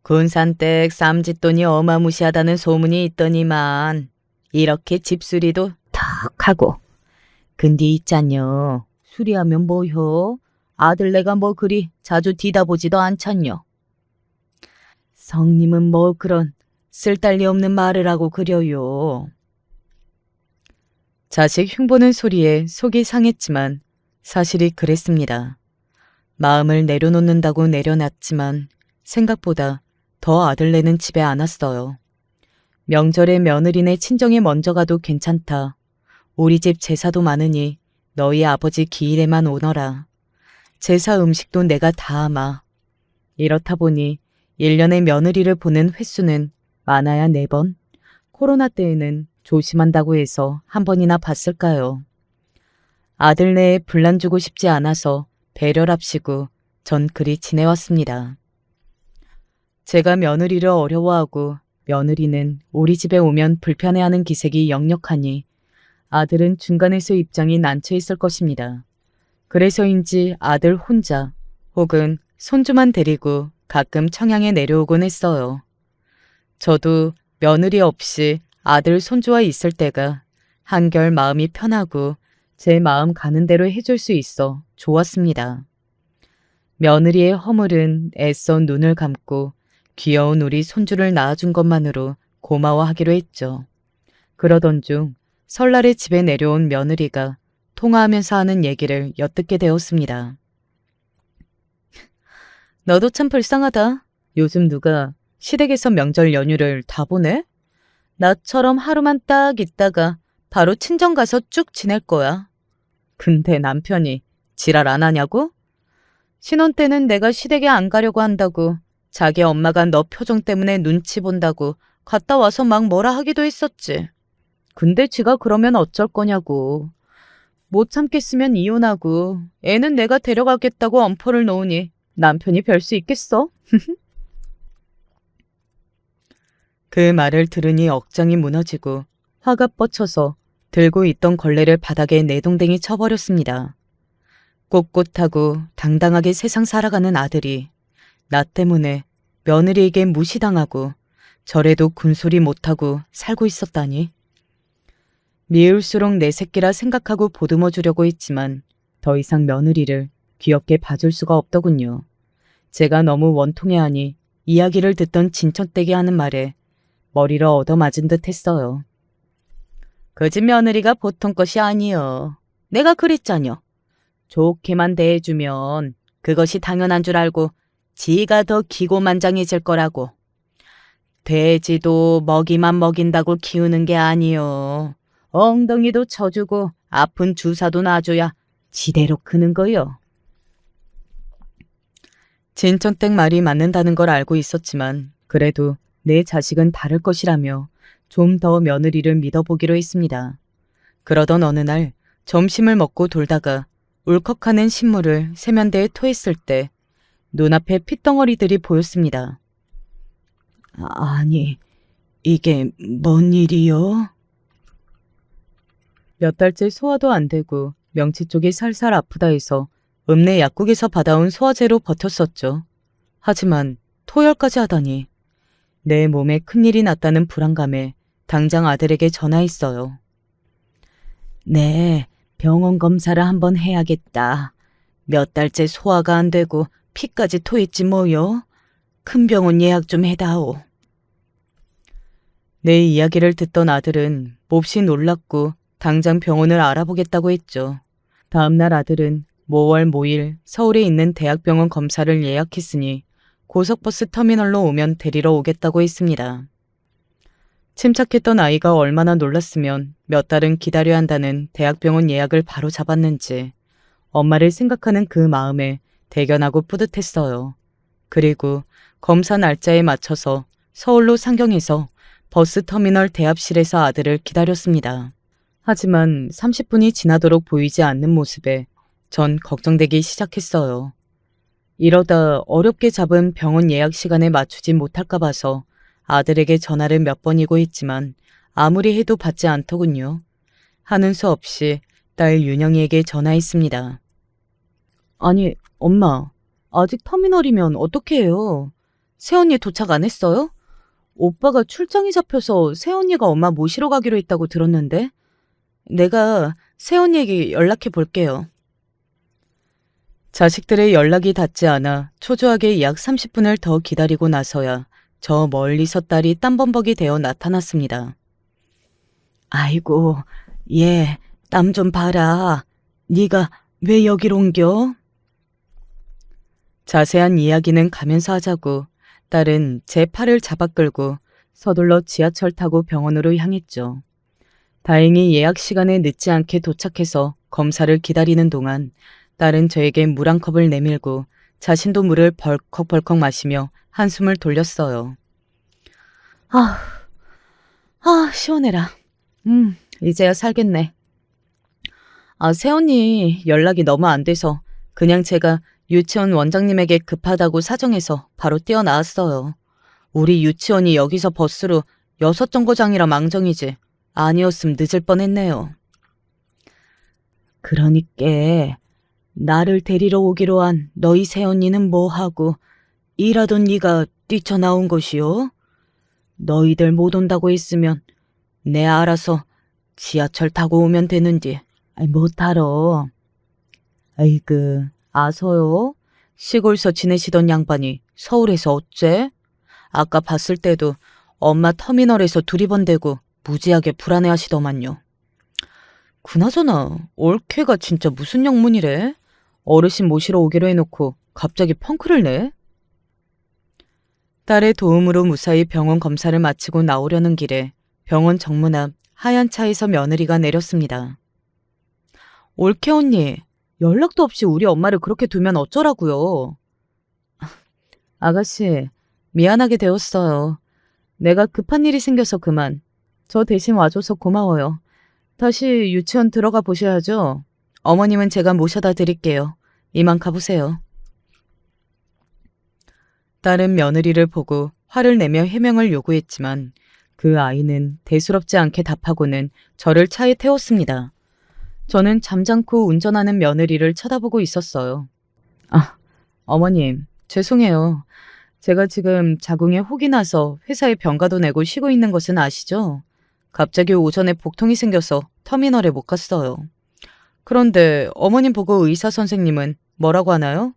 군산댁 쌈짓돈이 어마무시하다는 소문이 있더니만 이렇게 집수리도 턱 하고. 근데 있잖여. 수리하면 뭐요? 아들네가 뭐 그리 자주 뒤다보지도 않잖여. 성님은 뭐 그런 쓸데리 없는 말을 하고 그려요. 자식 흉보는 소리에 속이 상했지만 사실이 그랬습니다. 마음을 내려놓는다고 내려놨지만 생각보다 더 아들네는 집에 안 왔어요. 명절에 며느리네 친정에 먼저 가도 괜찮다. 우리 집 제사도 많으니 너희 아버지 기일에만 오너라. 제사 음식도 내가 다 하마. 이렇다 보니 1년에 며느리를 보는 횟수는 많아야 4번. 코로나 때에는 조심한다고 해서 한 번이나 봤을까요? 아들네에 분란 주고 싶지 않아서 배려랍시고 전 그리 지내왔습니다. 제가 며느리를 어려워하고 며느리는 우리 집에 오면 불편해하는 기색이 역력하니 아들은 중간에서 입장이 난처했을 것입니다. 그래서인지 아들 혼자 혹은 손주만 데리고 가끔 청양에 내려오곤 했어요. 저도 며느리 없이 아들 손주와 있을 때가 한결 마음이 편하고 제 마음 가는 대로 해줄 수 있어 좋았습니다. 며느리의 허물은 애써 눈을 감고 귀여운 우리 손주를 낳아준 것만으로 고마워하기로 했죠. 그러던 중 설날에 집에 내려온 며느리가 통화하면서 하는 얘기를 엿듣게 되었습니다. 너도 참 불쌍하다. 요즘 누가 시댁에서 명절 연휴를 다 보내? 나처럼 하루만 딱 있다가 바로 친정 가서 쭉 지낼 거야. 근데 남편이 지랄 안 하냐고? 신혼 때는 내가 시댁에 안 가려고 한다고 자기 엄마가 너 표정 때문에 눈치 본다고 갔다 와서 막 뭐라 하기도 했었지. 근데 지가 그러면 어쩔 거냐고. 못 참겠으면 이혼하고 애는 내가 데려가겠다고 엄포를 놓으니 남편이 별 수 있겠어? 그 말을 들으니 억장이 무너지고 화가 뻗쳐서 들고 있던 걸레를 바닥에 내동댕이 쳐버렸습니다. 꼿꼿하고 당당하게 세상 살아가는 아들이 나 때문에 며느리에게 무시당하고 저래도 군소리 못하고 살고 있었다니. 미울수록 내 새끼라 생각하고 보듬어 주려고 했지만 더 이상 며느리를 귀엽게 봐줄 수가 없더군요. 제가 너무 원통해하니 이야기를 듣던 진천댁이 하는 말에 머리를 얻어맞은 듯 했어요. 그 집 며느리가 보통 것이 아니여. 내가 그랬잖여. 좋게만 대해주면 그것이 당연한 줄 알고 지가 더 기고만장해질 거라고. 돼지도 먹이만 먹인다고 키우는 게 아니여. 엉덩이도 쳐주고 아픈 주사도 놔줘야 지대로 크는 거요. 진천댁 말이 맞는다는 걸 알고 있었지만 그래도 내 자식은 다를 것이라며 좀 더 며느리를 믿어보기로 했습니다. 그러던 어느 날 점심을 먹고 돌다가 울컥하는 신물을 세면대에 토했을 때 눈앞에 핏덩어리들이 보였습니다. 아니, 이게 뭔 일이요? 몇 달째 소화도 안 되고 명치 쪽이 살살 아프다 해서 읍내 약국에서 받아온 소화제로 버텼었죠. 하지만 토혈까지 하다니 내 몸에 큰일이 났다는 불안감에 당장 아들에게 전화했어요. 네, 병원 검사를 한번 해야겠다. 몇 달째 소화가 안 되고 피까지 토했지 뭐요. 큰 병원 예약 좀 해다오. 내 이야기를 듣던 아들은 몹시 놀랐고 당장 병원을 알아보겠다고 했죠. 다음날 아들은 모월 모일 서울에 있는 대학병원 검사를 예약했으니 고속버스 터미널로 오면 데리러 오겠다고 했습니다. 침착했던 아이가 얼마나 놀랐으면 몇 달은 기다려야 한다는 대학병원 예약을 바로 잡았는지 엄마를 생각하는 그 마음에 대견하고 뿌듯했어요. 그리고 검사 날짜에 맞춰서 서울로 상경해서 버스 터미널 대합실에서 아들을 기다렸습니다. 하지만 30분이 지나도록 보이지 않는 모습에 전 걱정되기 시작했어요. 이러다 어렵게 잡은 병원 예약 시간에 맞추지 못할까 봐서 아들에게 전화를 몇 번이고 했지만 아무리 해도 받지 않더군요. 하는 수 없이 딸 윤영이에게 전화했습니다. 아니, 엄마, 아직 터미널이면 어떻게 해요? 새언니 도착 안 했어요? 오빠가 출장이 잡혀서 새언니가 엄마 모시러 가기로 했다고 들었는데 내가 새언니에게 연락해 볼게요. 자식들의 연락이 닿지 않아 초조하게 약 30분을 더 기다리고 나서야 저 멀리서 딸이 땀범벅이 되어 나타났습니다. 아이고, 얘 땀 좀 봐라. 네가 왜 여기로 옮겨? 자세한 이야기는 가면서 하자고 딸은 제 팔을 잡아 끌고 서둘러 지하철 타고 병원으로 향했죠. 다행히 예약 시간에 늦지 않게 도착해서 검사를 기다리는 동안 딸은 저에게 물 한 컵을 내밀고 자신도 물을 벌컥벌컥 마시며 한숨을 돌렸어요. 시원해라. 이제야 살겠네. 새언니 연락이 너무 안 돼서 그냥 제가 유치원 원장님에게 급하다고 사정해서 바로 뛰어나왔어요. 우리 유치원이 여기서 버스로 6정거장이라 망정이지. 아니었음 늦을 뻔했네요. 그러니께 나를 데리러 오기로 한 너희 새언니는 뭐하고 일하던 네가 뛰쳐나온 것이요? 너희들 못 온다고 했으면 내 알아서 지하철 타고 오면 되는디. 못하러. 아이그 아서요? 시골서 지내시던 양반이 서울에서 어째? 아까 봤을 때도 엄마 터미널에서 두리번대고 무지하게 불안해하시더만요. 그나저나 올케가 진짜 무슨 영문이래? 어르신 모시러 오기로 해놓고 갑자기 펑크를 내? 딸의 도움으로 무사히 병원 검사를 마치고 나오려는 길에 병원 정문 앞 하얀 차에서 며느리가 내렸습니다. 올케 언니, 연락도 없이 우리 엄마를 그렇게 두면 어쩌라고요? 아가씨, 미안하게 되었어요. 내가 급한 일이 생겨서 그만. 저 대신 와줘서 고마워요. 다시 유치원 들어가 보셔야죠. 어머님은 제가 모셔다 드릴게요. 이만 가보세요. 딸은 며느리를 보고 화를 내며 해명을 요구했지만 그 아이는 대수롭지 않게 답하고는 저를 차에 태웠습니다. 저는 잠잠코 운전하는 며느리를 쳐다보고 있었어요. 어머님, 죄송해요. 제가 지금 자궁에 혹이 나서 회사에 병가도 내고 쉬고 있는 것은 아시죠? 갑자기 오전에 복통이 생겨서 터미널에 못 갔어요. 그런데 어머님 보고 의사 선생님은 뭐라고 하나요?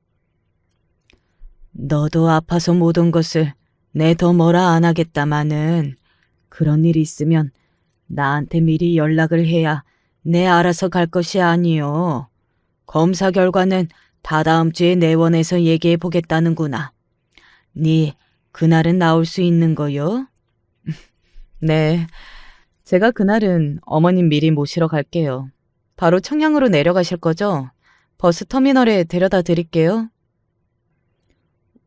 너도 아파서 못 온 것을 내 더 뭐라 안 하겠다마는 그런 일이 있으면 나한테 미리 연락을 해야 내 알아서 갈 것이 아니요. 검사 결과는 다 다음 주에 내원해서 얘기해 보겠다는구나. 네 그날은 나올 수 있는 거요? 네, 제가 그날은 어머님 미리 모시러 갈게요. 바로 청량으로 내려가실 거죠? 버스 터미널에 데려다 드릴게요.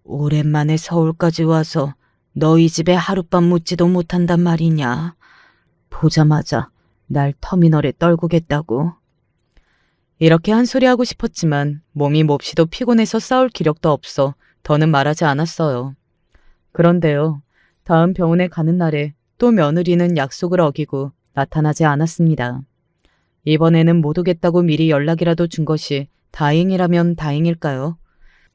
오랜만에 서울까지 와서 너희 집에 하룻밤 묵지도 못한단 말이냐. 보자마자 날 터미널에 떨구겠다고. 이렇게 한 소리 하고 싶었지만 몸이 몹시도 피곤해서 싸울 기력도 없어 더는 말하지 않았어요. 그런데요, 다음 병원에 가는 날에 또 며느리는 약속을 어기고 나타나지 않았습니다. 이번에는 못 오겠다고 미리 연락이라도 준 것이 다행이라면 다행일까요?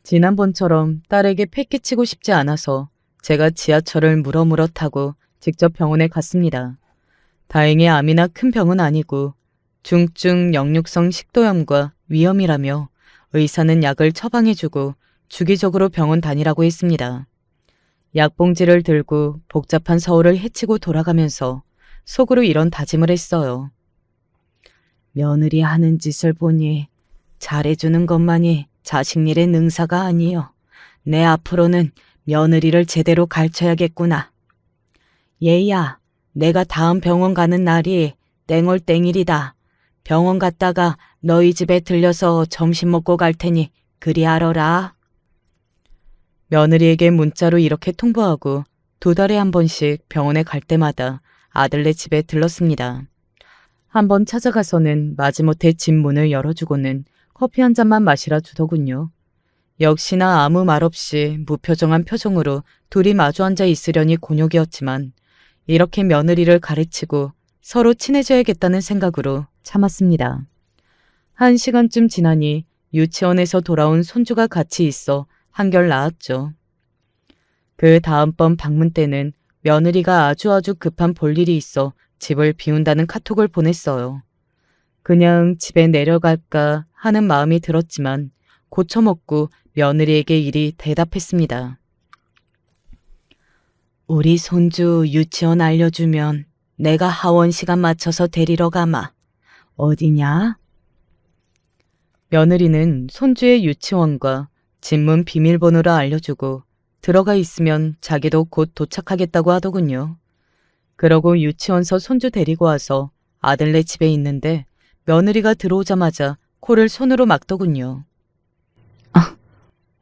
지난번처럼 딸에게 패기치고 싶지 않아서 제가 지하철을 물어물어 타고 직접 병원에 갔습니다. 다행히 암이나 큰 병은 아니고 중증 역류성 식도염과 위염이라며 의사는 약을 처방해주고 주기적으로 병원 다니라고 했습니다. 약봉지를 들고 복잡한 서울을 헤치고 돌아가면서 속으로 이런 다짐을 했어요. 며느리 하는 짓을 보니 잘해주는 것만이 자식 일의 능사가 아니요. 내 앞으로는 며느리를 제대로 가르쳐야겠구나. 얘야, 내가 다음 병원 가는 날이 땡월 땡일이다. 병원 갔다가 너희 집에 들려서 점심 먹고 갈 테니 그리 알아라. 며느리에게 문자로 이렇게 통보하고 2달에 한 번씩 병원에 갈 때마다 아들네 집에 들렀습니다. 한 번 찾아가서는 마지못해 집 문을 열어주고는 커피 한 잔만 마시라 주더군요. 역시나 아무 말 없이 무표정한 표정으로 둘이 마주 앉아 있으려니 곤욕이었지만 이렇게 며느리를 가르치고 서로 친해져야겠다는 생각으로 참았습니다. 1시간쯤 지나니 유치원에서 돌아온 손주가 같이 있어 한결 나았죠. 그 다음번 방문 때는 며느리가 아주 급한 볼일이 있어 집을 비운다는 카톡을 보냈어요. 그냥 집에 내려갈까 하는 마음이 들었지만 고쳐먹고 며느리에게 이리 대답했습니다. 우리 손주 유치원 알려주면 내가 하원 시간 맞춰서 데리러 가마. 어디냐? 며느리는 손주의 유치원과 집문 비밀번호를 알려주고 들어가 있으면 자기도 곧 도착하겠다고 하더군요. 그러고 유치원서 손주 데리고 와서 아들네 집에 있는데 며느리가 들어오자마자 코를 손으로 막더군요.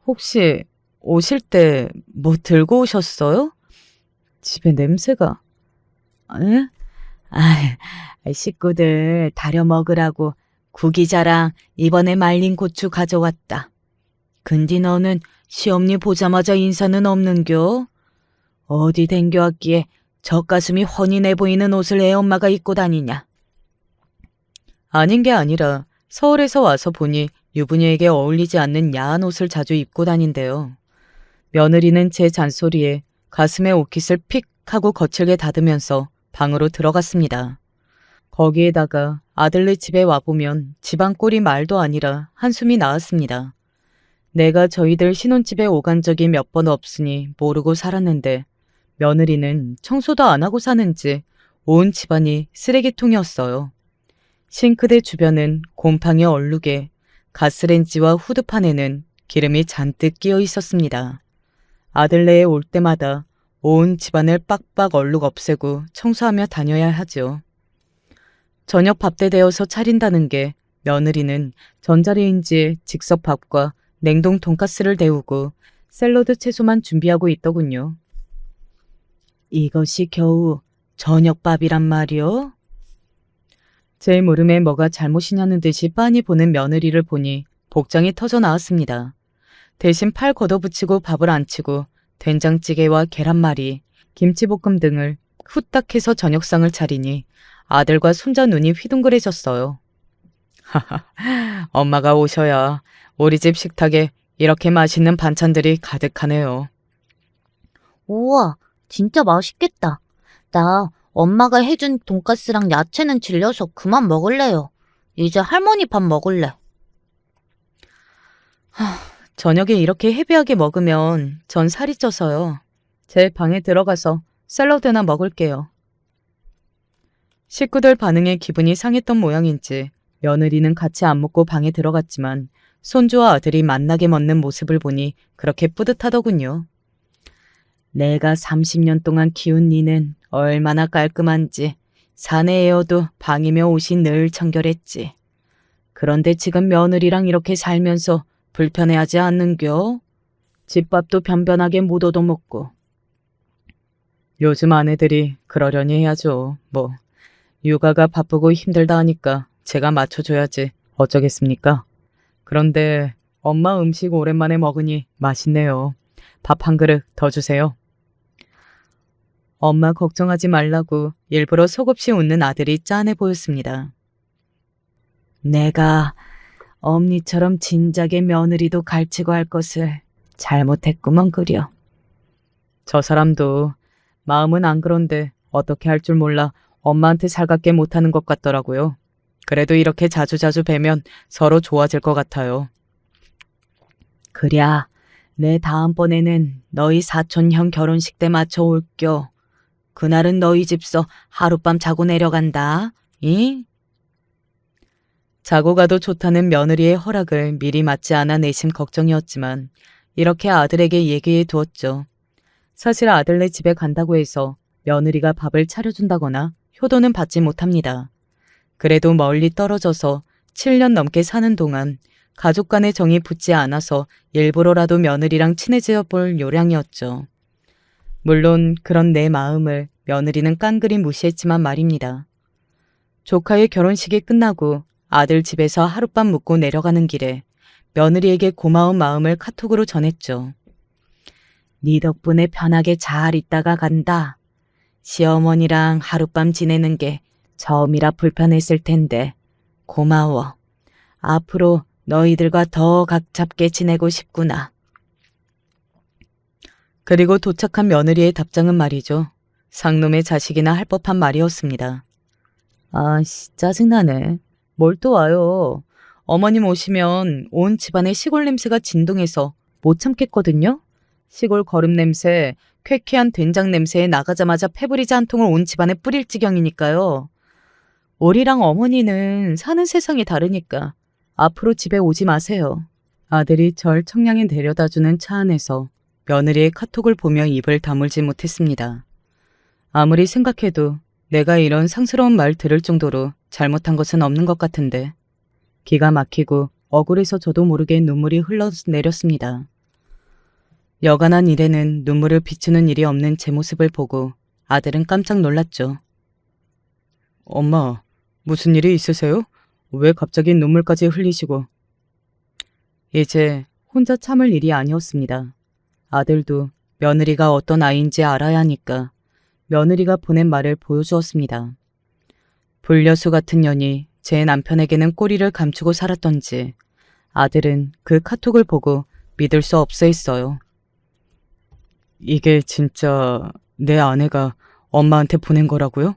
혹시 오실 때 뭐 들고 오셨어요? 집에 냄새가. 에? 식구들 다려 먹으라고 구기자랑 이번에 말린 고추 가져왔다. 근데 너는 시엄니 보자마자 인사는 없는겨? 어디 댕겨왔기에 젖가슴이 훤히 내보이는 옷을 애엄마가 입고 다니냐? 아닌 게 아니라 서울에서 와서 보니 유부녀에게 어울리지 않는 야한 옷을 자주 입고 다닌대요. 며느리는 제 잔소리에 가슴에 옷깃을 픽 하고 거칠게 닫으면서 방으로 들어갔습니다. 거기에다가 아들네 집에 와보면 집안 꼴이 말도 아니라 한숨이 나왔습니다. 내가 저희들 신혼집에 오간 적이 몇 번 없으니 모르고 살았는데 며느리는 청소도 안 하고 사는지 온 집안이 쓰레기통이었어요. 싱크대 주변은 곰팡이 얼룩에 가스렌지와 후드판에는 기름이 잔뜩 끼어 있었습니다. 아들네에 올 때마다 온 집안을 빡빡 얼룩 없애고 청소하며 다녀야 하죠. 저녁 밥때 되어서 차린다는 게 며느리는 전자레인지에 즉석 밥과 냉동 돈가스를 데우고 샐러드 채소만 준비하고 있더군요. 이것이 겨우 저녁밥이란 말이오? 제 물음에 뭐가 잘못이냐는 듯이 빤히 보는 며느리를 보니 복장이 터져 나왔습니다. 대신 팔 걷어붙이고 밥을 안 치고 된장찌개와 계란말이, 김치볶음 등을 후딱 해서 저녁상을 차리니 아들과 손자 눈이 휘둥그레졌어요. 하하, 엄마가 오셔야 우리 집 식탁에 이렇게 맛있는 반찬들이 가득하네요. 우와, 진짜 맛있겠다. 나 엄마가 해준 돈가스랑 야채는 질려서 그만 먹을래요. 이제 할머니 밥 먹을래. 저녁에 이렇게 헤비하게 먹으면 전 살이 쪄서요. 제 방에 들어가서 샐러드나 먹을게요. 식구들 반응에 기분이 상했던 모양인지 며느리는 같이 안 먹고 방에 들어갔지만 손주와 아들이 만나게 먹는 모습을 보니 그렇게 뿌듯하더군요. 내가 30년 동안 키운 니는 얼마나 깔끔한지 사내에어도 방이며 옷이 늘 청결했지. 그런데 지금 며느리랑 이렇게 살면서 불편해하지 않는겨? 집밥도 변변하게 못 얻어먹고. 요즘 아내들이 그러려니 해야죠. 뭐 육아가 바쁘고 힘들다 하니까 제가 맞춰줘야지 어쩌겠습니까? 그런데 엄마 음식 오랜만에 먹으니 맛있네요. 밥 한 그릇 더 주세요. 엄마 걱정하지 말라고 일부러 속없이 웃는 아들이 짠해 보였습니다. 내가 엄니처럼 진작에 며느리도 갈치고 할 것을 잘못했구먼 그려. 저 사람도 마음은 안 그런데 어떻게 할 줄 몰라 엄마한테 살갑게 못하는 것 같더라고요. 그래도 이렇게 자주자주 뵈면 서로 좋아질 것 같아요. 그랴, 내 다음번에는 너희 사촌형 결혼식 때 맞춰 올겨. 그날은 너희 집서 하룻밤 자고 내려간다. 이? 자고 가도 좋다는 며느리의 허락을 미리 맞지 않아 내심 걱정이었지만 이렇게 아들에게 얘기해 두었죠. 사실 아들네 집에 간다고 해서 며느리가 밥을 차려준다거나 효도는 받지 못합니다. 그래도 멀리 떨어져서 7년 넘게 사는 동안 가족 간의 정이 붙지 않아서 일부러라도 며느리랑 친해져 볼 요량이었죠. 물론 그런 내 마음을 며느리는 깡그리 무시했지만 말입니다. 조카의 결혼식이 끝나고 아들 집에서 하룻밤 묵고 내려가는 길에 며느리에게 고마운 마음을 카톡으로 전했죠. 네 덕분에 편하게 잘 있다가 간다. 시어머니랑 하룻밤 지내는 게 처음이라 불편했을 텐데 고마워. 앞으로 너희들과 더 각잡게 지내고 싶구나. 그리고 도착한 며느리의 답장은 말이죠. 상놈의 자식이나 할 법한 말이었습니다. 아씨, 짜증나네. 뭘 또 와요. 어머님 오시면 온 집안의 시골 냄새가 진동해서 못 참겠거든요. 시골 거름 냄새, 쾌쾌한 된장 냄새에 나가자마자 페브리즈 한 통을 온 집안에 뿌릴 지경이니까요. 우리랑 어머니는 사는 세상이 다르니까 앞으로 집에 오지 마세요. 아들이 절 청량히 내려다주는 차 안에서 며느리의 카톡을 보며 입을 다물지 못했습니다. 아무리 생각해도 내가 이런 상스러운 말 들을 정도로 잘못한 것은 없는 것 같은데. 기가 막히고 억울해서 저도 모르게 눈물이 흘러내렸습니다. 여간한 일에는 눈물을 비추는 일이 없는 제 모습을 보고 아들은 깜짝 놀랐죠. 엄마, 무슨 일이 있으세요? 왜 갑자기 눈물까지 흘리시고. 이제 혼자 참을 일이 아니었습니다. 아들도 며느리가 어떤 아이인지 알아야 하니까 며느리가 보낸 말을 보여주었습니다. 불려수 같은 년이 제 남편에게는 꼬리를 감추고 살았던지 아들은 그 카톡을 보고 믿을 수 없어 했어요. 이게 진짜 내 아내가 엄마한테 보낸 거라고요?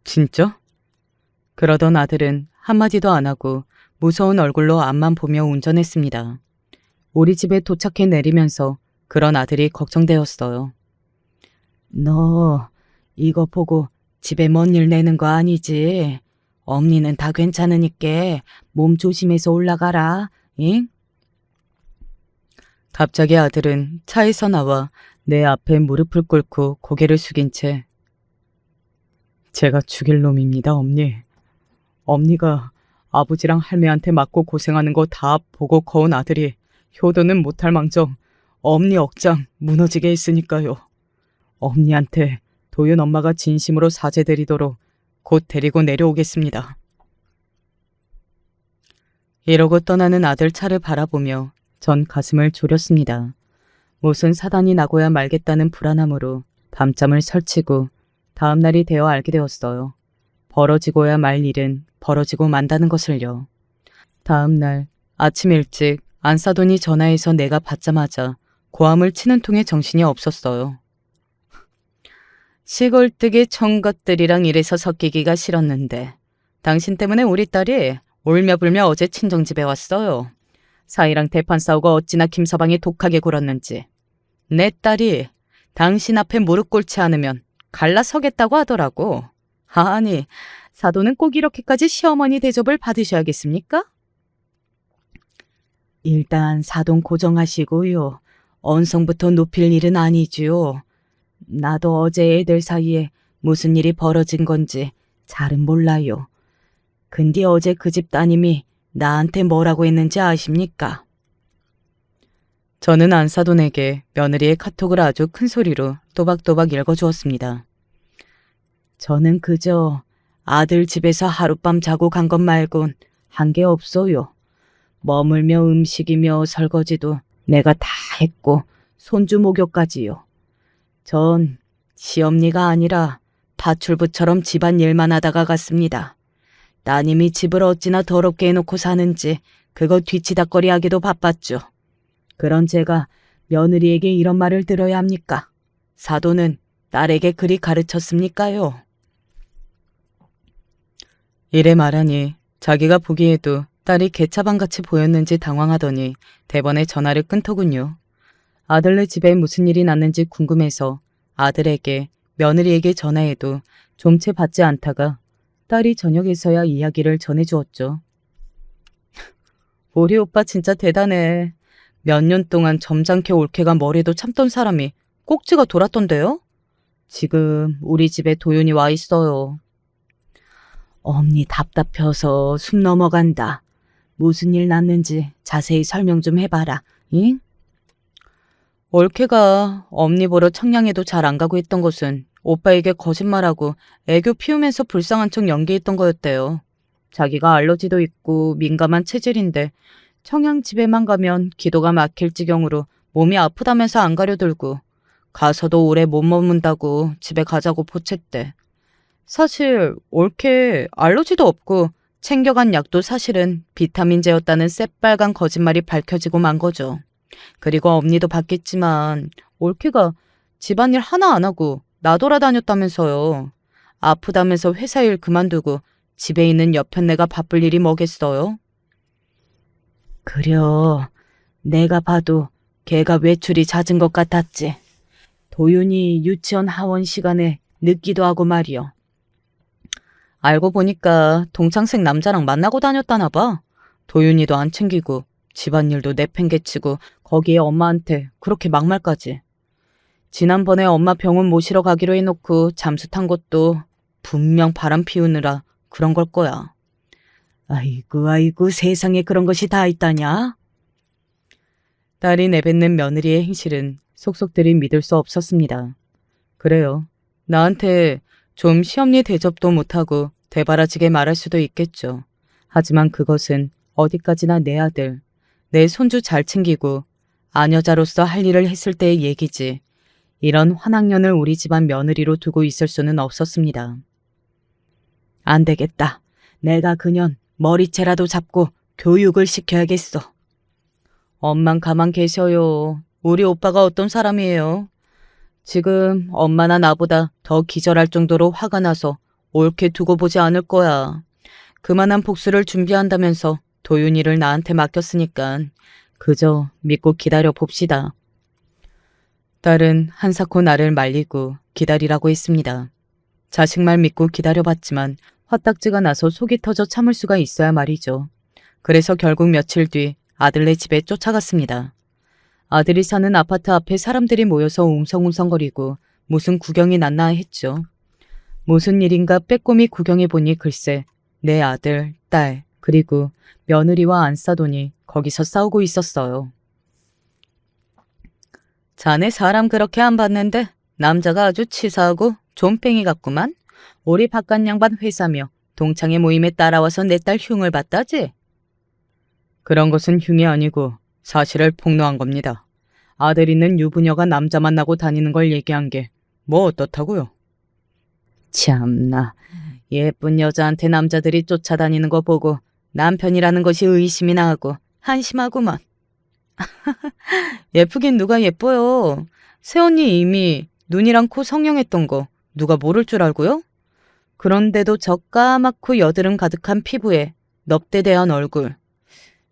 진짜? 그러던 아들은 한마디도 안 하고 무서운 얼굴로 앞만 보며 운전했습니다. 우리 집에 도착해 내리면서 그런 아들이 걱정되었어요. 너 이거 보고 집에 뭔 일 내는 거 아니지? 엄니는 다 괜찮으니까 몸 조심해서 올라가라. 잉? 갑자기 아들은 차에서 나와 내 앞에 무릎을 꿇고 고개를 숙인 채 제가 죽일 놈입니다, 엄니. 엄니가 아버지랑 할매한테 맞고 고생하는 거 다 보고 커온 아들이 효도는 못할 망정 엄니 억장 무너지게 했으니까요. 엄니한테 도윤 엄마가 진심으로 사죄드리도록 곧 데리고 내려오겠습니다. 이러고 떠나는 아들 차를 바라보며 전 가슴을 졸였습니다. 무슨 사단이 나고야 말겠다는 불안함으로 밤잠을 설치고 다음 날이 되어 알게 되었어요. 벌어지고야 말 일은 벌어지고 만다는 것을요. 다음 날 아침 일찍 안사돈이 전화해서 내가 받자마자 고함을 치는 통에 정신이 없었어요. 시골뜨기 청것들이랑 이래서 섞이기가 싫었는데 당신 때문에 우리 딸이 울며불며 어제 친정집에 왔어요. 사이랑 대판 싸우고 어찌나 김서방이 독하게 굴었는지. 내 딸이 당신 앞에 무릎 꿇지 않으면 갈라서겠다고 하더라고. 아니, 사돈은 꼭 이렇게까지 시어머니 대접을 받으셔야겠습니까? 일단 사돈 고정하시고요. 언성부터 높일 일은 아니지요. 나도 어제 애들 사이에 무슨 일이 벌어진 건지 잘은 몰라요. 근데 어제 그 집 따님이 나한테 뭐라고 했는지 아십니까? 저는 안사돈에게 며느리의 카톡을 아주 큰 소리로 또박또박 읽어주었습니다. 저는 그저 아들 집에서 하룻밤 자고 간 것 말곤 한 게 없어요. 머물며 음식이며 설거지도 내가 다 했고 손주 목욕까지요. 전 시엄니가 아니라 파출부처럼 집안 일만 하다가 갔습니다. 따님이 집을 어찌나 더럽게 해놓고 사는지 그거 뒤치다꺼리 하기도 바빴죠. 그런 제가 며느리에게 이런 말을 들어야 합니까? 사돈은 딸에게 그리 가르쳤습니까요? 이래 말하니 자기가 보기에도 딸이 개차반같이 보였는지 당황하더니 대번에 전화를 끊더군요. 아들네 집에 무슨 일이 났는지 궁금해서 아들에게 며느리에게 전화해도 좀채 받지 않다가 딸이 저녁에서야 이야기를 전해주었죠. 우리 오빠 진짜 대단해. 몇 년 동안 점잖게 올케가 뭐래도 참던 사람이 꼭지가 돌았던데요? 지금 우리 집에 도윤이 와 있어요. 엄니 답답해서 숨 넘어간다. 무슨 일 났는지 자세히 설명 좀 해봐라. 응? 올케가 엄니 보러 청량에도 잘 안 가고 있던 것은 오빠에게 거짓말하고 애교 피우면서 불쌍한 척 연기했던 거였대요. 자기가 알러지도 있고 민감한 체질인데 청양 집에만 가면 기도가 막힐 지경으로 몸이 아프다면서 안 가려들고 가서도 오래 못 머문다고 집에 가자고 보챘대. 사실 올케 알러지도 없고 챙겨간 약도 사실은 비타민제였다는 새빨간 거짓말이 밝혀지고 만 거죠. 그리고 엄니도 봤겠지만 올케가 집안일 하나 안 하고 나돌아다녔다면서요. 아프다면서 회사 일 그만두고 집에 있는 여편네가 바쁠 일이 뭐겠어요? 그려, 내가 봐도 걔가 외출이 잦은 것 같았지. 도윤이 유치원 하원 시간에 늦기도 하고 말이여. 알고 보니까 동창생 남자랑 만나고 다녔다나 봐. 도윤이도 안 챙기고 집안일도 내팽개치고 거기에 엄마한테 그렇게 막말까지. 지난번에 엄마 병원 모시러 가기로 해놓고 잠수 탄 것도 분명 바람 피우느라 그런 걸 거야. 아이고 아이고 세상에 그런 것이 다 있다냐? 딸이 내뱉는 며느리의 행실은 속속들이 믿을 수 없었습니다. 그래요. 나한테 좀 시험니 대접도 못하고 대바라지게 말할 수도 있겠죠. 하지만 그것은 어디까지나 내 아들, 내 손주 잘 챙기고 아녀자로서 할 일을 했을 때의 얘기지. 이런 환학년을 우리 집안 며느리로 두고 있을 수는 없었습니다. 안 되겠다. 내가 그년 머리채라도 잡고 교육을 시켜야겠어. 엄만 가만 계셔요. 우리 오빠가 어떤 사람이에요? 지금 엄마나 나보다 더 기절할 정도로 화가 나서 옳게 두고 보지 않을 거야. 그만한 복수를 준비한다면서 도윤이를 나한테 맡겼으니까 그저 믿고 기다려 봅시다. 딸은 한사코 나를 말리고 기다리라고 했습니다. 자식 말 믿고 기다려봤지만 화딱지가 나서 속이 터져 참을 수가 있어야 말이죠. 그래서 결국 며칠 뒤 아들네 집에 쫓아갔습니다. 아들이 사는 아파트 앞에 사람들이 모여서 웅성웅성거리고 무슨 구경이 났나 했죠. 무슨 일인가 빼꼼히 구경해보니 글쎄 내 아들, 딸, 그리고 며느리와 안싸돈이 거기서 싸우고 있었어요. 자네 사람 그렇게 안 봤는데 남자가 아주 치사하고 좀뺑이 같구만. 우리 바깥 양반 회사며 동창회 모임에 따라와서 내 딸 흉을 봤다지? 그런 것은 흉이 아니고 사실을 폭로한 겁니다. 아들 있는 유부녀가 남자 만나고 다니는 걸 얘기한 게 뭐 어떻다고요? 참나, 예쁜 여자한테 남자들이 쫓아다니는 거 보고 남편이라는 것이 의심이나 하고 한심하구만. 예쁘긴 누가 예뻐요. 새언니 이미 눈이랑 코 성형했던 거 누가 모를 줄 알고요? 그런데도 저 까맣고 여드름 가득한 피부에 넙대대한 얼굴.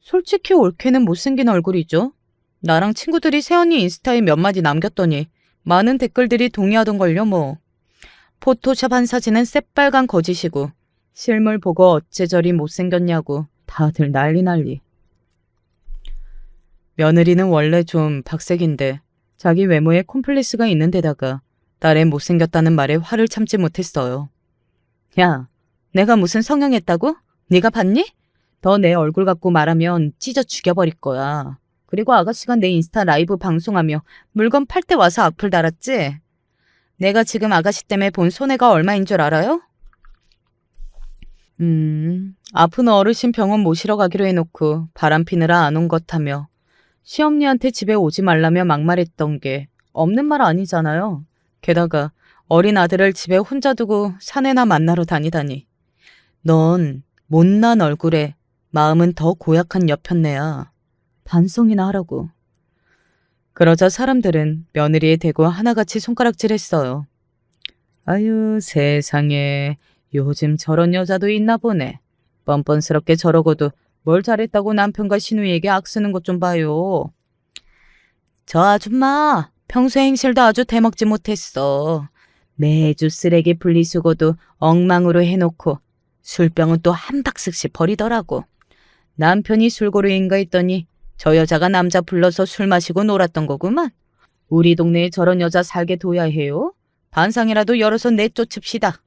솔직히 옳게는 못생긴 얼굴이죠. 나랑 친구들이 새언니 인스타에 몇 마디 남겼더니 많은 댓글들이 동의하던걸요 뭐. 포토샵 한 사진은 새빨간 거짓이고 실물 보고 어째저리 못생겼냐고 다들 난리. 며느리는 원래 좀 박색인데 자기 외모에 콤플렉스가 있는 데다가 딸의 못생겼다는 말에 화를 참지 못했어요. 야, 내가 무슨 성형했다고? 네가 봤니? 너 내 얼굴 갖고 말하면 찢어 죽여버릴 거야. 그리고 아가씨가 내 인스타 라이브 방송하며 물건 팔 때 와서 악플 달았지? 내가 지금 아가씨 때문에 본 손해가 얼마인 줄 알아요? 아픈 어르신 병원 모시러 가기로 해놓고 바람 피느라 안 온 것 하며 시엄니한테 집에 오지 말라며 막말했던 게 없는 말 아니잖아요. 게다가 어린 아들을 집에 혼자 두고 사내나 만나러 다니다니. 넌 못난 얼굴에 마음은 더 고약한 여편네야. 반성이나 하라고. 그러자 사람들은 며느리에 대고 하나같이 손가락질했어요. 아유 세상에, 요즘 저런 여자도 있나 보네. 뻔뻔스럽게 저러고도 뭘 잘했다고 남편과 시누이에게 악쓰는 것 좀 봐요. 저 아줌마 평소 행실도 아주 대먹지 못했어. 매주 쓰레기 분리수거도 엉망으로 해놓고 술병은 또 한 박스씩 버리더라고. 남편이 술고루인가 했더니 저 여자가 남자 불러서 술 마시고 놀았던 거구만. 우리 동네에 저런 여자 살게 둬야 해요. 반상이라도 열어서 내쫓읍시다.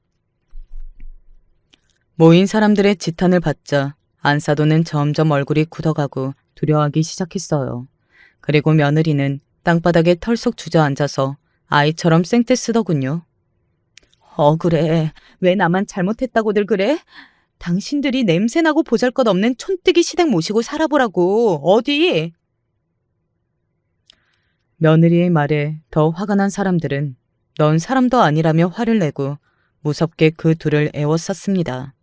모인 사람들의 지탄을 받자 안사돈은 점점 얼굴이 굳어가고 두려워하기 시작했어요. 그리고 며느리는 땅바닥에 털썩 주저앉아서 아이처럼 생떼 쓰더군요. 억울해. 왜 나만 잘못했다고들 그래? 당신들이 냄새나고 보잘것없는 촌뜨기 시댁 모시고 살아보라고. 어디? 며느리의 말에 더 화가 난 사람들은 넌 사람도 아니라며 화를 내고 무섭게 그 둘을 애워쌌습니다.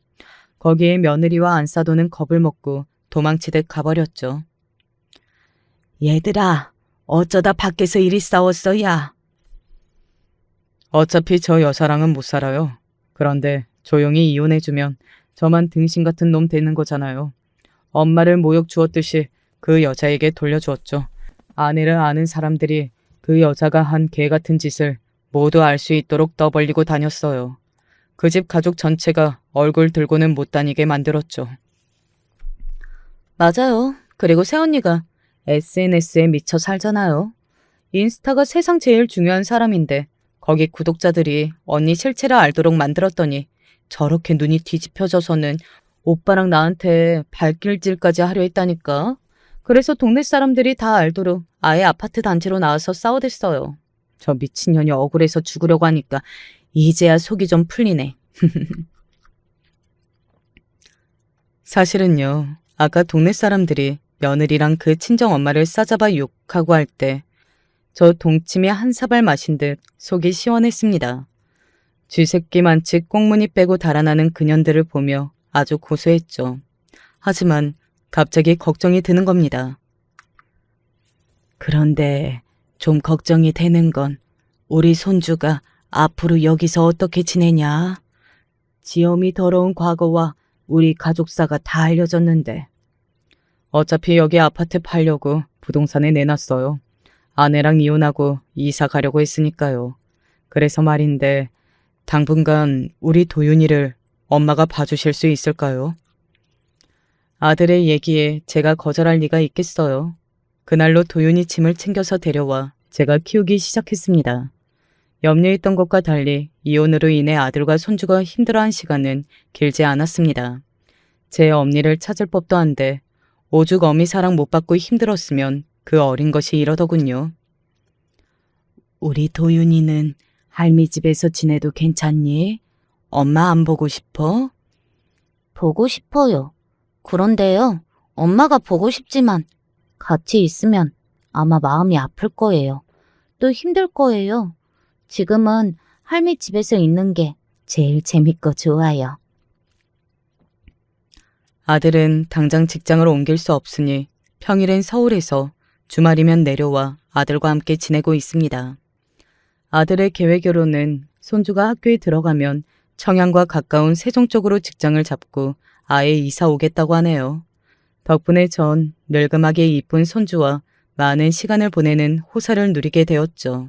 거기에 며느리와 안사돈은 겁을 먹고 도망치듯 가버렸죠. 얘들아, 어쩌다 밖에서 이리 싸웠어, 야. 어차피 저 여사랑은 못 살아요. 그런데 조용히 이혼해주면 저만 등신 같은 놈 되는 거잖아요. 엄마를 모욕 주었듯이 그 여자에게 돌려주었죠. 아내를 아는 사람들이 그 여자가 한 개 같은 짓을 모두 알 수 있도록 떠벌리고 다녔어요. 그 집 가족 전체가 얼굴 들고는 못 다니게 만들었죠. 맞아요. 그리고 새언니가 SNS에 미쳐 살잖아요. 인스타가 세상 제일 중요한 사람인데 거기 구독자들이 언니 실체를 알도록 만들었더니 저렇게 눈이 뒤집혀져서는 오빠랑 나한테 발길질까지 하려 했다니까. 그래서 동네 사람들이 다 알도록 아예 아파트 단지로 나와서 싸워댔어요. 저 미친년이 억울해서 죽으려고 하니까 이제야 속이 좀 풀리네. 사실은요, 아까 동네 사람들이 며느리랑 그 친정 엄마를 싸잡아 욕하고 할 때 저 동치미 한 사발 마신 듯 속이 시원했습니다. 쥐새끼만치 꽁무니 빼고 달아나는 그년들을 보며 아주 고소했죠. 하지만 갑자기 걱정이 드는 겁니다. 그런데 좀 걱정이 되는 건 우리 손주가 앞으로 여기서 어떻게 지내냐? 지엄이 더러운 과거와 우리 가족사가 다 알려졌는데. 어차피 여기 아파트 팔려고 부동산에 내놨어요. 아내랑 이혼하고 이사 가려고 했으니까요. 그래서 말인데 당분간 우리 도윤이를 엄마가 봐주실 수 있을까요? 아들의 얘기에 제가 거절할 리가 있겠어요. 그날로 도윤이 짐을 챙겨서 데려와 제가 키우기 시작했습니다. 염려했던 것과 달리 이혼으로 인해 아들과 손주가 힘들어한 시간은 길지 않았습니다. 제 엄니를 찾을 법도 한데 오죽 어미 사랑 못 받고 힘들었으면 그 어린 것이 이러더군요. 우리 도윤이는 할미 집에서 지내도 괜찮니? 엄마 안 보고 싶어? 보고 싶어요. 그런데요, 엄마가 보고 싶지만 같이 있으면 아마 마음이 아플 거예요. 또 힘들 거예요. 지금은 할미 집에서 있는 게 제일 재밌고 좋아요. 아들은 당장 직장을 옮길 수 없으니 평일엔 서울에서 주말이면 내려와 아들과 함께 지내고 있습니다. 아들의 계획으로는 손주가 학교에 들어가면 청양과 가까운 세종 쪽으로 직장을 잡고 아예 이사 오겠다고 하네요. 덕분에 전 늙음하게 이쁜 손주와 많은 시간을 보내는 호사를 누리게 되었죠.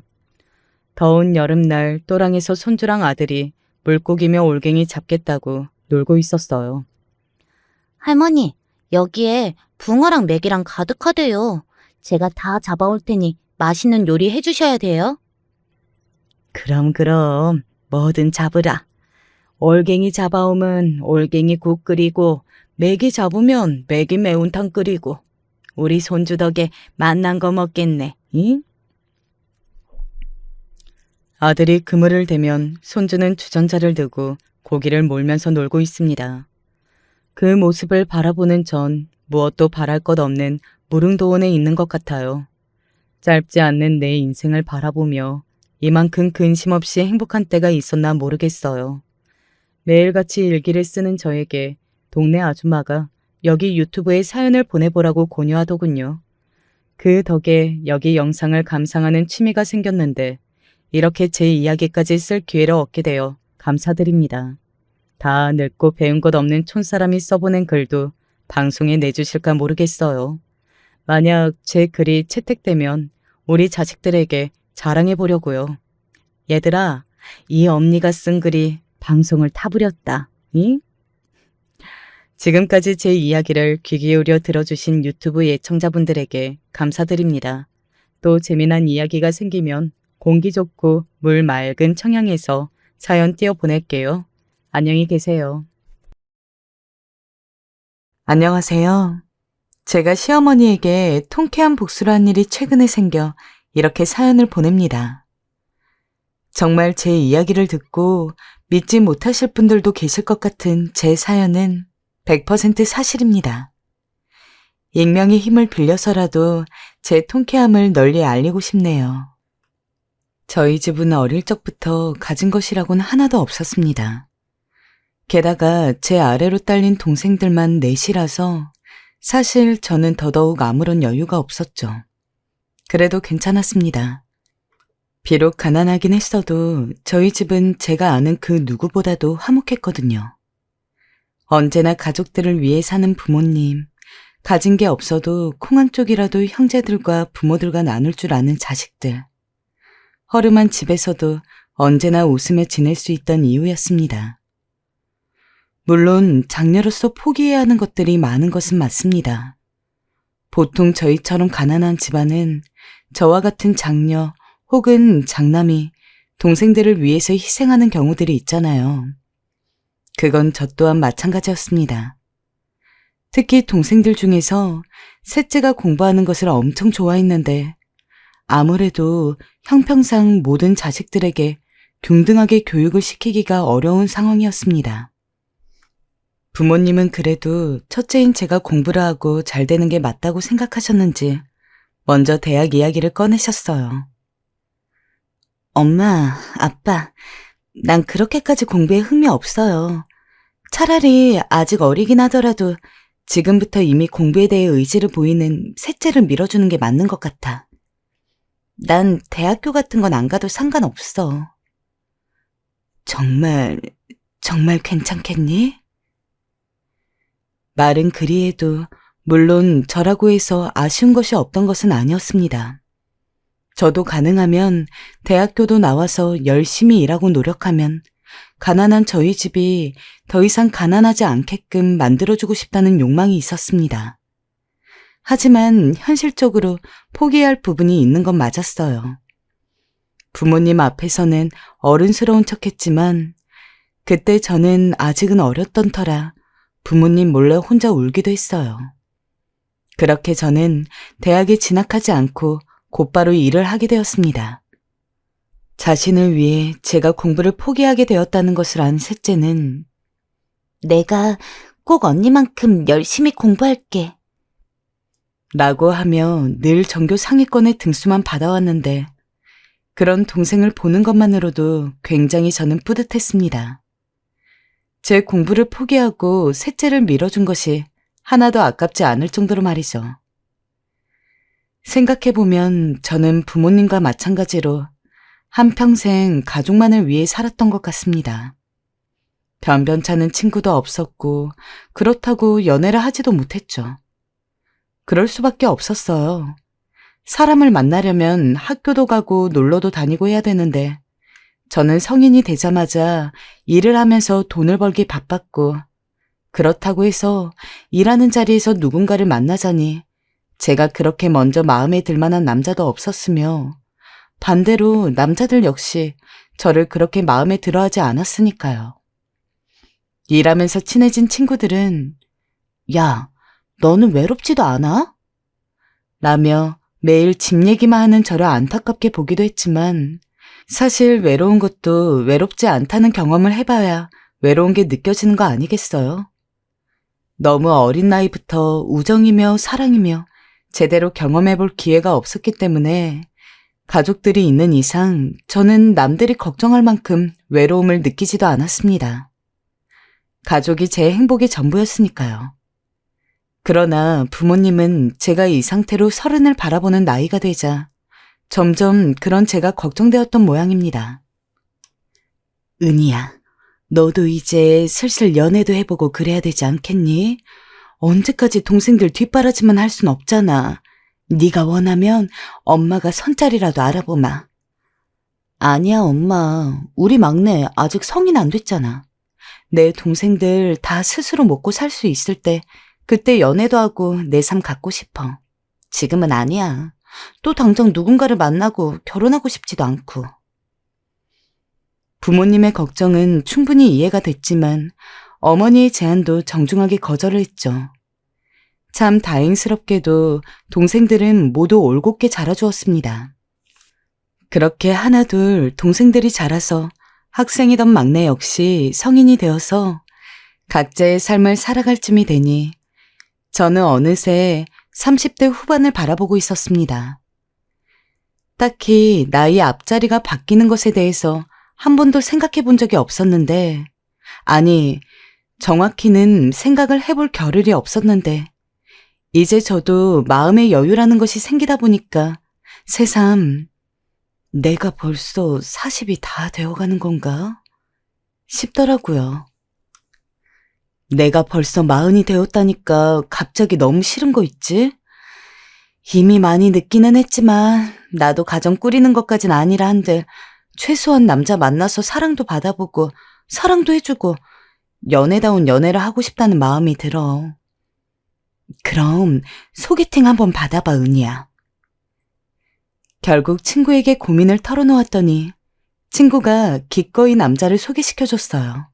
더운 여름날 또랑에서 손주랑 아들이 물고기며 올갱이 잡겠다고 놀고 있었어요. 할머니, 여기에 붕어랑 메기랑 가득하대요. 제가 다 잡아올 테니 맛있는 요리 해주셔야 돼요. 그럼 뭐든 잡으라. 올갱이 잡아오면 올갱이 국 끓이고 메기 잡으면 메기 매운탕 끓이고 우리 손주 덕에 맛난 거 먹겠네. 응? 아들이 그물을 대면 손주는 주전자를 들고 고기를 몰면서 놀고 있습니다. 그 모습을 바라보는 전 무엇도 바랄 것 없는 무릉도원에 있는 것 같아요. 짧지 않는 내 인생을 바라보며 이만큼 근심 없이 행복한 때가 있었나 모르겠어요. 매일같이 일기를 쓰는 저에게 동네 아줌마가 여기 유튜브에 사연을 보내보라고 권유하더군요. 그 덕에 여기 영상을 감상하는 취미가 생겼는데 이렇게 제 이야기까지 쓸 기회를 얻게 되어 감사드립니다. 다 늙고 배운 것 없는 촌사람이 써보낸 글도 방송에 내주실까 모르겠어요. 만약 제 글이 채택되면 우리 자식들에게 자랑해 보려고요. 얘들아, 이 엄니가 쓴 글이 방송을 타부렸다. 응? 지금까지 제 이야기를 귀 기울여 들어주신 유튜브 예청자분들에게 감사드립니다. 또 재미난 이야기가 생기면 공기 좋고 물 맑은 청양에서 사연 띄워 보낼게요. 안녕히 계세요. 안녕하세요. 제가 시어머니에게 통쾌한 복수를 한 일이 최근에 생겨 이렇게 사연을 보냅니다. 정말 제 이야기를 듣고 믿지 못하실 분들도 계실 것 같은 제 사연은 100% 사실입니다. 익명의 힘을 빌려서라도 제 통쾌함을 널리 알리고 싶네요. 저희 집은 어릴 적부터 가진 것이라고는 하나도 없었습니다. 게다가 제 아래로 딸린 동생들만 넷이라서 사실 저는 더더욱 아무런 여유가 없었죠. 그래도 괜찮았습니다. 비록 가난하긴 했어도 저희 집은 제가 아는 그 누구보다도 화목했거든요. 언제나 가족들을 위해 사는 부모님, 가진 게 없어도 콩 한 쪽이라도 형제들과 부모들과 나눌 줄 아는 자식들. 허름한 집에서도 언제나 웃으며 지낼 수 있던 이유였습니다. 물론 장녀로서 포기해야 하는 것들이 많은 것은 맞습니다. 보통 저희처럼 가난한 집안은 저와 같은 장녀 혹은 장남이 동생들을 위해서 희생하는 경우들이 있잖아요. 그건 저 또한 마찬가지였습니다. 특히 동생들 중에서 셋째가 공부하는 것을 엄청 좋아했는데 아무래도 형평상 모든 자식들에게 균등하게 교육을 시키기가 어려운 상황이었습니다. 부모님은 그래도 첫째인 제가 공부를 하고 잘 되는 게 맞다고 생각하셨는지 먼저 대학 이야기를 꺼내셨어요. 엄마, 아빠, 난 그렇게까지 공부에 흥미 없어요. 차라리 아직 어리긴 하더라도 지금부터 이미 공부에 대해 의지를 보이는 셋째를 밀어주는 게 맞는 것 같아. 난 대학교 같은 건 안 가도 상관없어. 정말 괜찮겠니? 말은 그리해도 물론 저라고 해서 아쉬운 것이 없던 것은 아니었습니다. 저도 가능하면 대학교도 나와서 열심히 일하고 노력하면 가난한 저희 집이 더 이상 가난하지 않게끔 만들어주고 싶다는 욕망이 있었습니다. 하지만 현실적으로 포기할 부분이 있는 건 맞았어요. 부모님 앞에서는 어른스러운 척했지만 그때 저는 아직은 어렸던 터라 부모님 몰래 혼자 울기도 했어요. 그렇게 저는 대학에 진학하지 않고 곧바로 일을 하게 되었습니다. 자신을 위해 제가 공부를 포기하게 되었다는 것을 안 셋째는 내가 꼭 언니만큼 열심히 공부할게 라고 하며 늘 전교 상위권의 등수만 받아왔는데 그런 동생을 보는 것만으로도 굉장히 저는 뿌듯했습니다. 제 공부를 포기하고 셋째를 밀어준 것이 하나도 아깝지 않을 정도로 말이죠. 생각해보면 저는 부모님과 마찬가지로 한평생 가족만을 위해 살았던 것 같습니다. 변변찮은 친구도 없었고 그렇다고 연애를 하지도 못했죠. 그럴 수밖에 없었어요. 사람을 만나려면 학교도 가고 놀러도 다니고 해야 되는데 저는 성인이 되자마자 일을 하면서 돈을 벌기 바빴고 그렇다고 해서 일하는 자리에서 누군가를 만나자니 제가 그렇게 먼저 마음에 들 만한 남자도 없었으며 반대로 남자들 역시 저를 그렇게 마음에 들어하지 않았으니까요. 일하면서 친해진 친구들은 야, 너는 외롭지도 않아? 라며 매일 집 얘기만 하는 저를 안타깝게 보기도 했지만 사실 외로운 것도 외롭지 않다는 경험을 해봐야 외로운 게 느껴지는 거 아니겠어요? 너무 어린 나이부터 우정이며 사랑이며 제대로 경험해볼 기회가 없었기 때문에 가족들이 있는 이상 저는 남들이 걱정할 만큼 외로움을 느끼지도 않았습니다. 가족이 제 행복의 전부였으니까요. 그러나 부모님은 제가 이 상태로 30을 바라보는 나이가 되자 점점 그런 제가 걱정되었던 모양입니다. 은희야, 너도 이제 슬슬 연애도 해보고 그래야 되지 않겠니? 언제까지 동생들 뒷바라지만 할 순 없잖아. 네가 원하면 엄마가 선자리라도 알아보마. 아니야, 엄마. 우리 막내 아직 성인 안 됐잖아. 내 동생들 다 스스로 먹고 살 수 있을 때 그때 연애도 하고 내 삶 갖고 싶어. 지금은 아니야. 또 당장 누군가를 만나고 결혼하고 싶지도 않고. 부모님의 걱정은 충분히 이해가 됐지만 어머니의 제안도 정중하게 거절을 했죠. 참 다행스럽게도 동생들은 모두 올곧게 자라주었습니다. 그렇게 하나둘 동생들이 자라서 학생이던 막내 역시 성인이 되어서 각자의 삶을 살아갈 쯤이 되니 저는 어느새 30대 후반을 바라보고 있었습니다. 딱히 나이 앞자리가 바뀌는 것에 대해서 한 번도 생각해 본 적이 없었는데, 아니, 정확히는 생각을 해볼 겨를이 없었는데, 이제 저도 마음의 여유라는 것이 생기다 보니까 새삼 내가 벌써 40이 다 되어가는 건가 싶더라고요. 내가 벌써 40이 되었다니까 갑자기 너무 싫은 거 있지? 이미 많이 늦기는 했지만 나도 가정 꾸리는 것까진 아니라 한들 최소한 남자 만나서 사랑도 받아보고 사랑도 해주고 연애다운 연애를 하고 싶다는 마음이 들어. 그럼 소개팅 한번 받아봐, 은희야. 결국 친구에게 고민을 털어놓았더니 친구가 기꺼이 남자를 소개시켜줬어요.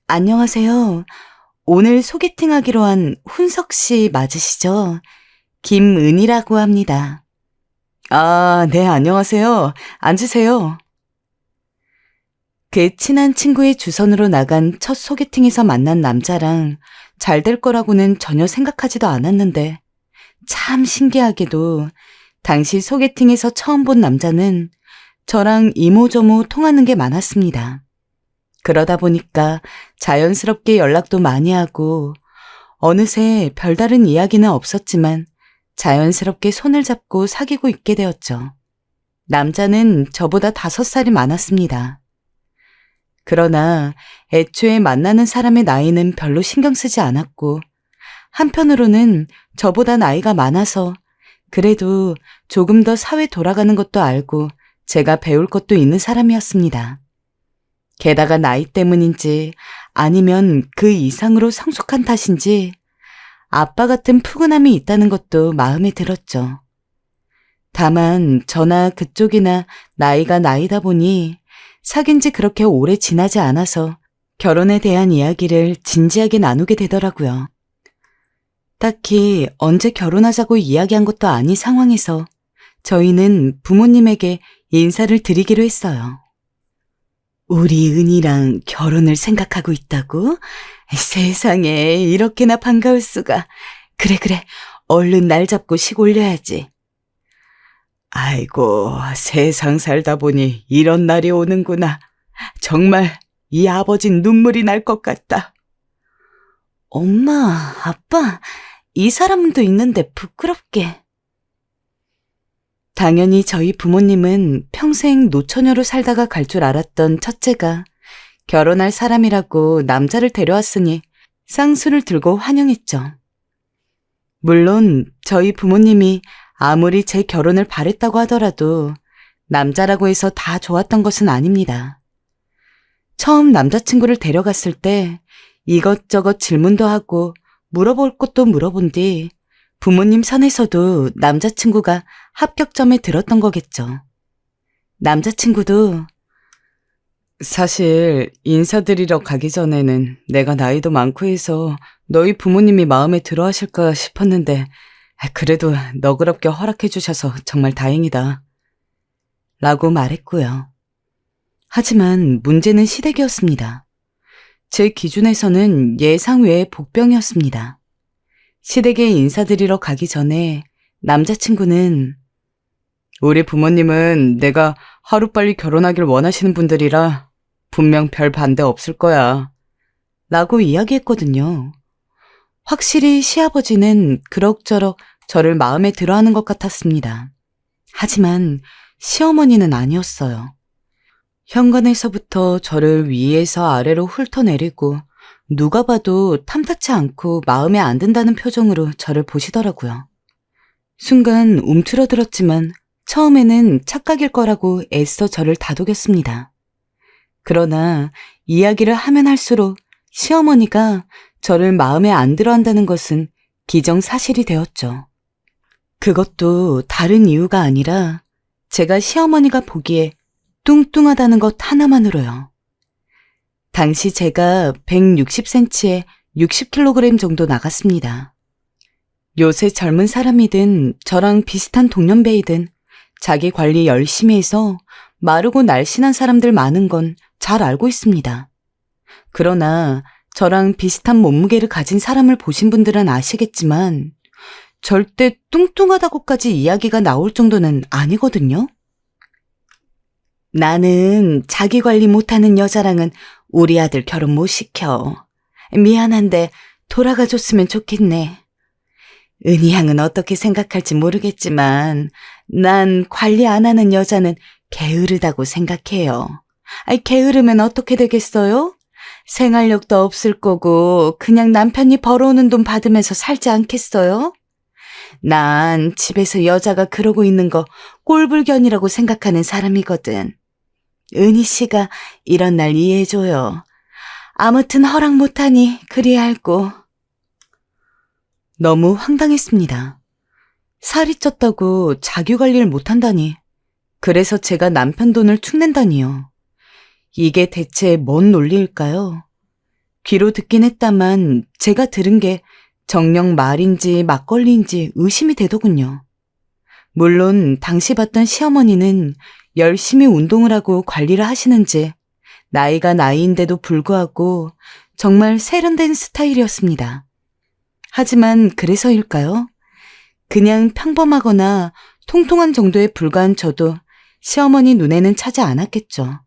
안녕하세요. 오늘 소개팅하기로 한 훈석 씨 맞으시죠? 김은이라고 합니다. 아, 네, 안녕하세요. 앉으세요. 그 친한 친구의 주선으로 나간 첫 소개팅에서 만난 남자랑 잘 될 거라고는 전혀 생각하지도 않았는데 참 신기하게도 당시 소개팅에서 처음 본 남자는 저랑 이모저모 통하는 게 많았습니다. 그러다 보니까 자연스럽게 연락도 많이 하고 어느새 별다른 이야기는 없었지만 자연스럽게 손을 잡고 사귀고 있게 되었죠. 남자는 저보다 5살이 많았습니다. 그러나 애초에 만나는 사람의 나이는 별로 신경 쓰지 않았고 한편으로는 저보다 나이가 많아서 그래도 조금 더 사회 돌아가는 것도 알고 제가 배울 것도 있는 사람이었습니다. 게다가 나이 때문인지 아니면 그 이상으로 성숙한 탓인지 아빠 같은 푸근함이 있다는 것도 마음에 들었죠. 다만 저나 그쪽이나 나이가 나이다 보니 사귄 지 그렇게 오래 지나지 않아서 결혼에 대한 이야기를 진지하게 나누게 되더라고요. 딱히 언제 결혼하자고 이야기한 것도 아닌 상황에서 저희는 부모님에게 인사를 드리기로 했어요. 우리 은이랑 결혼을 생각하고 있다고? 세상에 이렇게나 반가울 수가. 그래, 얼른 날 잡고 식 올려야지. 아이고, 세상 살다 보니 이런 날이 오는구나. 정말 이 아버진 눈물이 날 것 같다. 엄마, 아빠, 이 사람도 있는데 부끄럽게. 당연히 저희 부모님은 평생 노처녀로 살다가 갈 줄 알았던 첫째가 결혼할 사람이라고 남자를 데려왔으니 쌍수를 들고 환영했죠. 물론 저희 부모님이 아무리 제 결혼을 바랬다고 하더라도 남자라고 해서 다 좋았던 것은 아닙니다. 처음 남자친구를 데려갔을 때 이것저것 질문도 하고 물어볼 것도 물어본 뒤 부모님 선에서도 남자친구가 합격점에 들었던 거겠죠. 남자친구도 사실 인사드리러 가기 전에는 내가 나이도 많고 해서 너희 부모님이 마음에 들어 하실까 싶었는데 그래도 너그럽게 허락해 주셔서 정말 다행이다. 라고 말했고요. 하지만 문제는 시댁이었습니다. 제 기준에서는 예상 외의 복병이었습니다. 시댁에 인사드리러 가기 전에 남자친구는 우리 부모님은 내가 하루빨리 결혼하길 원하시는 분들이라 분명 별 반대 없을 거야. 라고 이야기했거든요. 확실히 시아버지는 그럭저럭 저를 마음에 들어하는 것 같았습니다. 하지만 시어머니는 아니었어요. 현관에서부터 저를 위에서 아래로 훑어내리고 누가 봐도 탐탁치 않고 마음에 안 든다는 표정으로 저를 보시더라고요. 순간 움츠러들었지만 처음에는 착각일 거라고 애써 저를 다독였습니다. 그러나 이야기를 하면 할수록 시어머니가 저를 마음에 안 들어 한다는 것은 기정사실이 되었죠. 그것도 다른 이유가 아니라 제가 시어머니가 보기에 뚱뚱하다는 것 하나만으로요. 당시 제가 160cm에 60kg 정도 나갔습니다. 요새 젊은 사람이든 저랑 비슷한 동년배이든 자기 관리 열심히 해서 마르고 날씬한 사람들 많은 건 잘 알고 있습니다. 그러나 저랑 비슷한 몸무게를 가진 사람을 보신 분들은 아시겠지만 절대 뚱뚱하다고까지 이야기가 나올 정도는 아니거든요. 나는 자기 관리 못하는 여자랑은 우리 아들 결혼 못 시켜. 미안한데 돌아가줬으면 좋겠네. 은희 양은 어떻게 생각할지 모르겠지만 난 관리 안 하는 여자는 게으르다고 생각해요. 게으르면 어떻게 되겠어요? 생활력도 없을 거고 그냥 남편이 벌어오는 돈 받으면서 살지 않겠어요? 난 집에서 여자가 그러고 있는 거 꼴불견이라고 생각하는 사람이거든. 은희 씨가 이런 날 이해해줘요. 아무튼 허락 못하니 그리 알고. 너무 황당했습니다. 살이 쪘다고 자기관리를 못한다니. 그래서 제가 남편 돈을 축낸다니요. 이게 대체 뭔 논리일까요? 귀로 듣긴 했다만 제가 들은 게 정녕 말인지 막걸리인지 의심이 되더군요. 물론 당시 봤던 시어머니는 열심히 운동을 하고 관리를 하시는지 나이가 나이인데도 불구하고 정말 세련된 스타일이었습니다. 하지만 그래서일까요? 그냥 평범하거나 통통한 정도에 불과한 저도 시어머니 눈에는 차지 않았겠죠.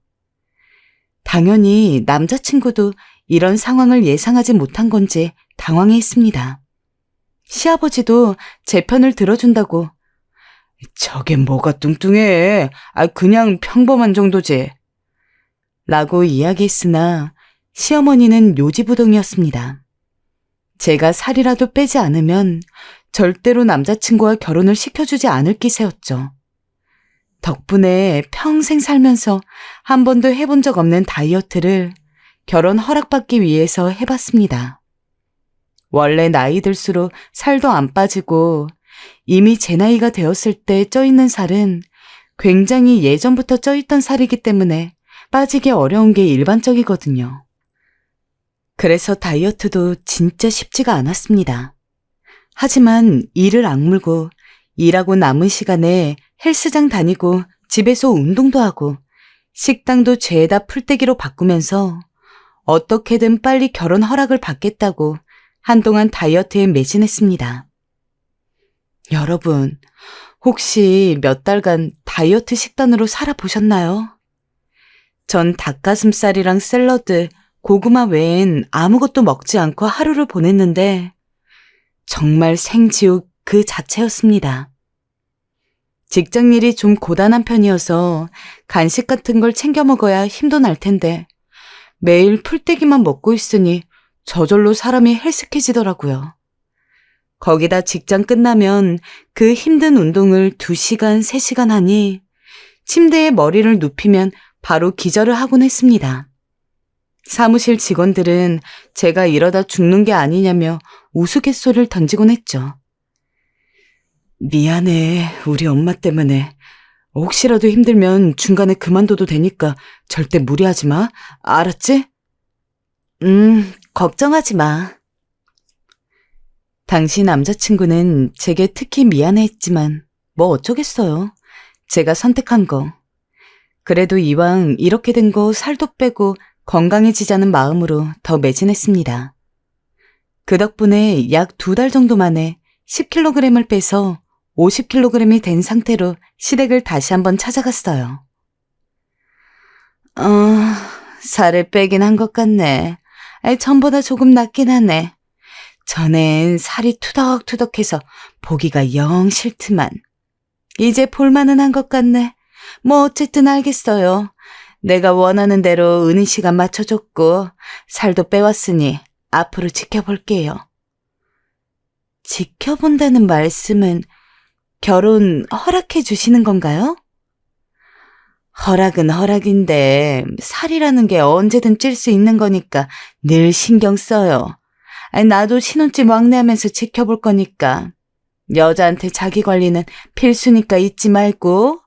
당연히 남자친구도 이런 상황을 예상하지 못한 건지 당황해했습니다. 시아버지도 제 편을 들어준다고 저게 뭐가 뚱뚱해. 그냥 평범한 정도지. 라고 이야기했으나 시어머니는 요지부동이었습니다. 제가 살이라도 빼지 않으면 절대로 남자친구와 결혼을 시켜주지 않을 기세였죠. 덕분에 평생 살면서 한 번도 해본 적 없는 다이어트를 결혼 허락받기 위해서 해봤습니다. 원래 나이 들수록 살도 안 빠지고 이미 제 나이가 되었을 때 쪄있는 살은 굉장히 예전부터 쪄있던 살이기 때문에 빠지기 어려운 게 일반적이거든요. 그래서 다이어트도 진짜 쉽지가 않았습니다. 하지만 이를 악물고 일하고 남은 시간에 헬스장 다니고 집에서 운동도 하고 식당도 죄다 풀떼기로 바꾸면서 어떻게든 빨리 결혼 허락을 받겠다고 한동안 다이어트에 매진했습니다. 여러분, 혹시 몇 달간 다이어트 식단으로 살아보셨나요? 전 닭가슴살이랑 샐러드, 고구마 외엔 아무것도 먹지 않고 하루를 보냈는데 정말 생지옥 그 자체였습니다. 직장일이 좀 고단한 편이어서 간식 같은 걸 챙겨 먹어야 힘도 날 텐데 매일 풀떼기만 먹고 있으니 저절로 사람이 헬스케지더라고요. 거기다 직장 끝나면 그 힘든 운동을 2시간, 3시간 하니 침대에 머리를 눕히면 바로 기절을 하곤 했습니다. 사무실 직원들은 제가 이러다 죽는 게 아니냐며 우스갯소리를 던지곤 했죠. 미안해, 우리 엄마 때문에. 혹시라도 힘들면 중간에 그만둬도 되니까 절대 무리하지 마. 알았지? 걱정하지 마. 당시 남자친구는 제게 특히 미안해했지만 뭐 어쩌겠어요. 제가 선택한 거. 그래도 이왕 이렇게 된 거 살도 빼고 건강해지자는 마음으로 더 매진했습니다. 그 덕분에 약 2달 정도 만에 10kg을 빼서 50kg이 된 상태로 시댁을 다시 한번 찾아갔어요. 살을 빼긴 한 것 같네. 전보다 조금 낫긴 하네. 전엔 살이 투덕투덕해서 보기가 영 싫지만 이제 볼만은 한 것 같네. 뭐 어쨌든 알겠어요. 내가 원하는 대로 은희 씨가 맞춰줬고 살도 빼왔으니 앞으로 지켜볼게요. 지켜본다는 말씀은 결혼 허락해 주시는 건가요? 허락은 허락인데 살이라는 게 언제든 찔 수 있는 거니까 늘 신경 써요. 나도 신혼집 왕래하면서 지켜볼 거니까 여자한테 자기 관리는 필수니까 잊지 말고.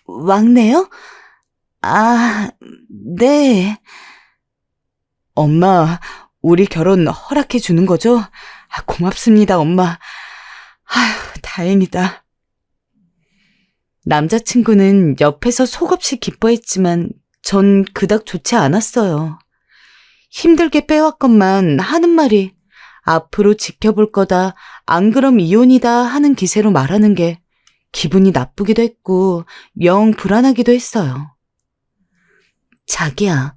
왕래요? 네. 엄마, 우리 결혼 허락해 주는 거죠? 고맙습니다, 엄마. 다행이다. 남자친구는 옆에서 속없이 기뻐했지만 전 그닥 좋지 않았어요. 힘들게 빼왔건만 하는 말이 앞으로 지켜볼 거다, 안 그럼 이혼이다 하는 기세로 말하는 게 기분이 나쁘기도 했고 영 불안하기도 했어요. 자기야,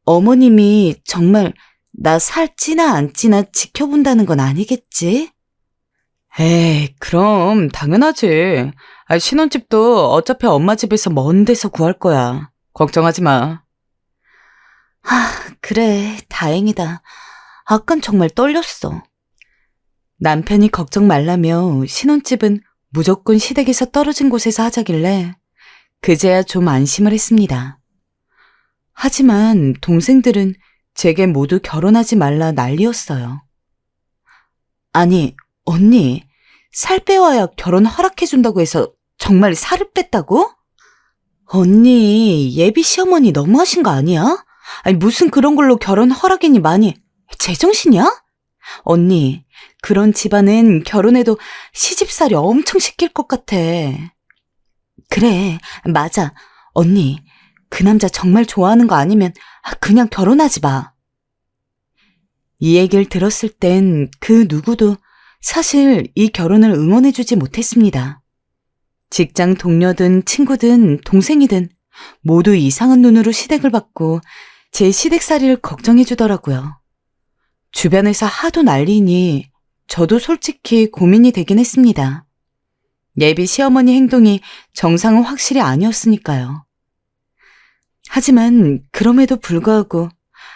어머님이 정말 나 살찌나 안 찌나 지켜본다는 건 아니겠지? 에이, 그럼 당연하지. 신혼집도 어차피 엄마 집에서 먼 데서 구할 거야. 걱정하지 마. 그래, 다행이다. 아깐 정말 떨렸어. 남편이 걱정 말라며 신혼집은 무조건 시댁에서 떨어진 곳에서 하자길래 그제야 좀 안심을 했습니다. 하지만 동생들은 제게 모두 결혼하지 말라 난리였어요. 아니, 언니, 살 빼와야 결혼 허락해준다고 해서 정말 살을 뺐다고? 언니, 예비 시어머니 너무하신 거 아니야? 아니, 무슨 그런 걸로 결혼 허락이니 많이. 제정신이야? 언니, 그런 집안은 결혼해도 시집살이 엄청 시킬 것 같아. 그래, 맞아. 언니, 그 남자 정말 좋아하는 거 아니면 그냥 결혼하지 마. 이 얘기를 들었을 땐 그 누구도 사실 이 결혼을 응원해주지 못했습니다. 직장 동료든 친구든 동생이든 모두 이상한 눈으로 시댁을 받고 제 시댁살이를 걱정해주더라고요. 주변에서 하도 난리니 저도 솔직히 고민이 되긴 했습니다. 예비 시어머니 행동이 정상은 확실히 아니었으니까요. 하지만 그럼에도 불구하고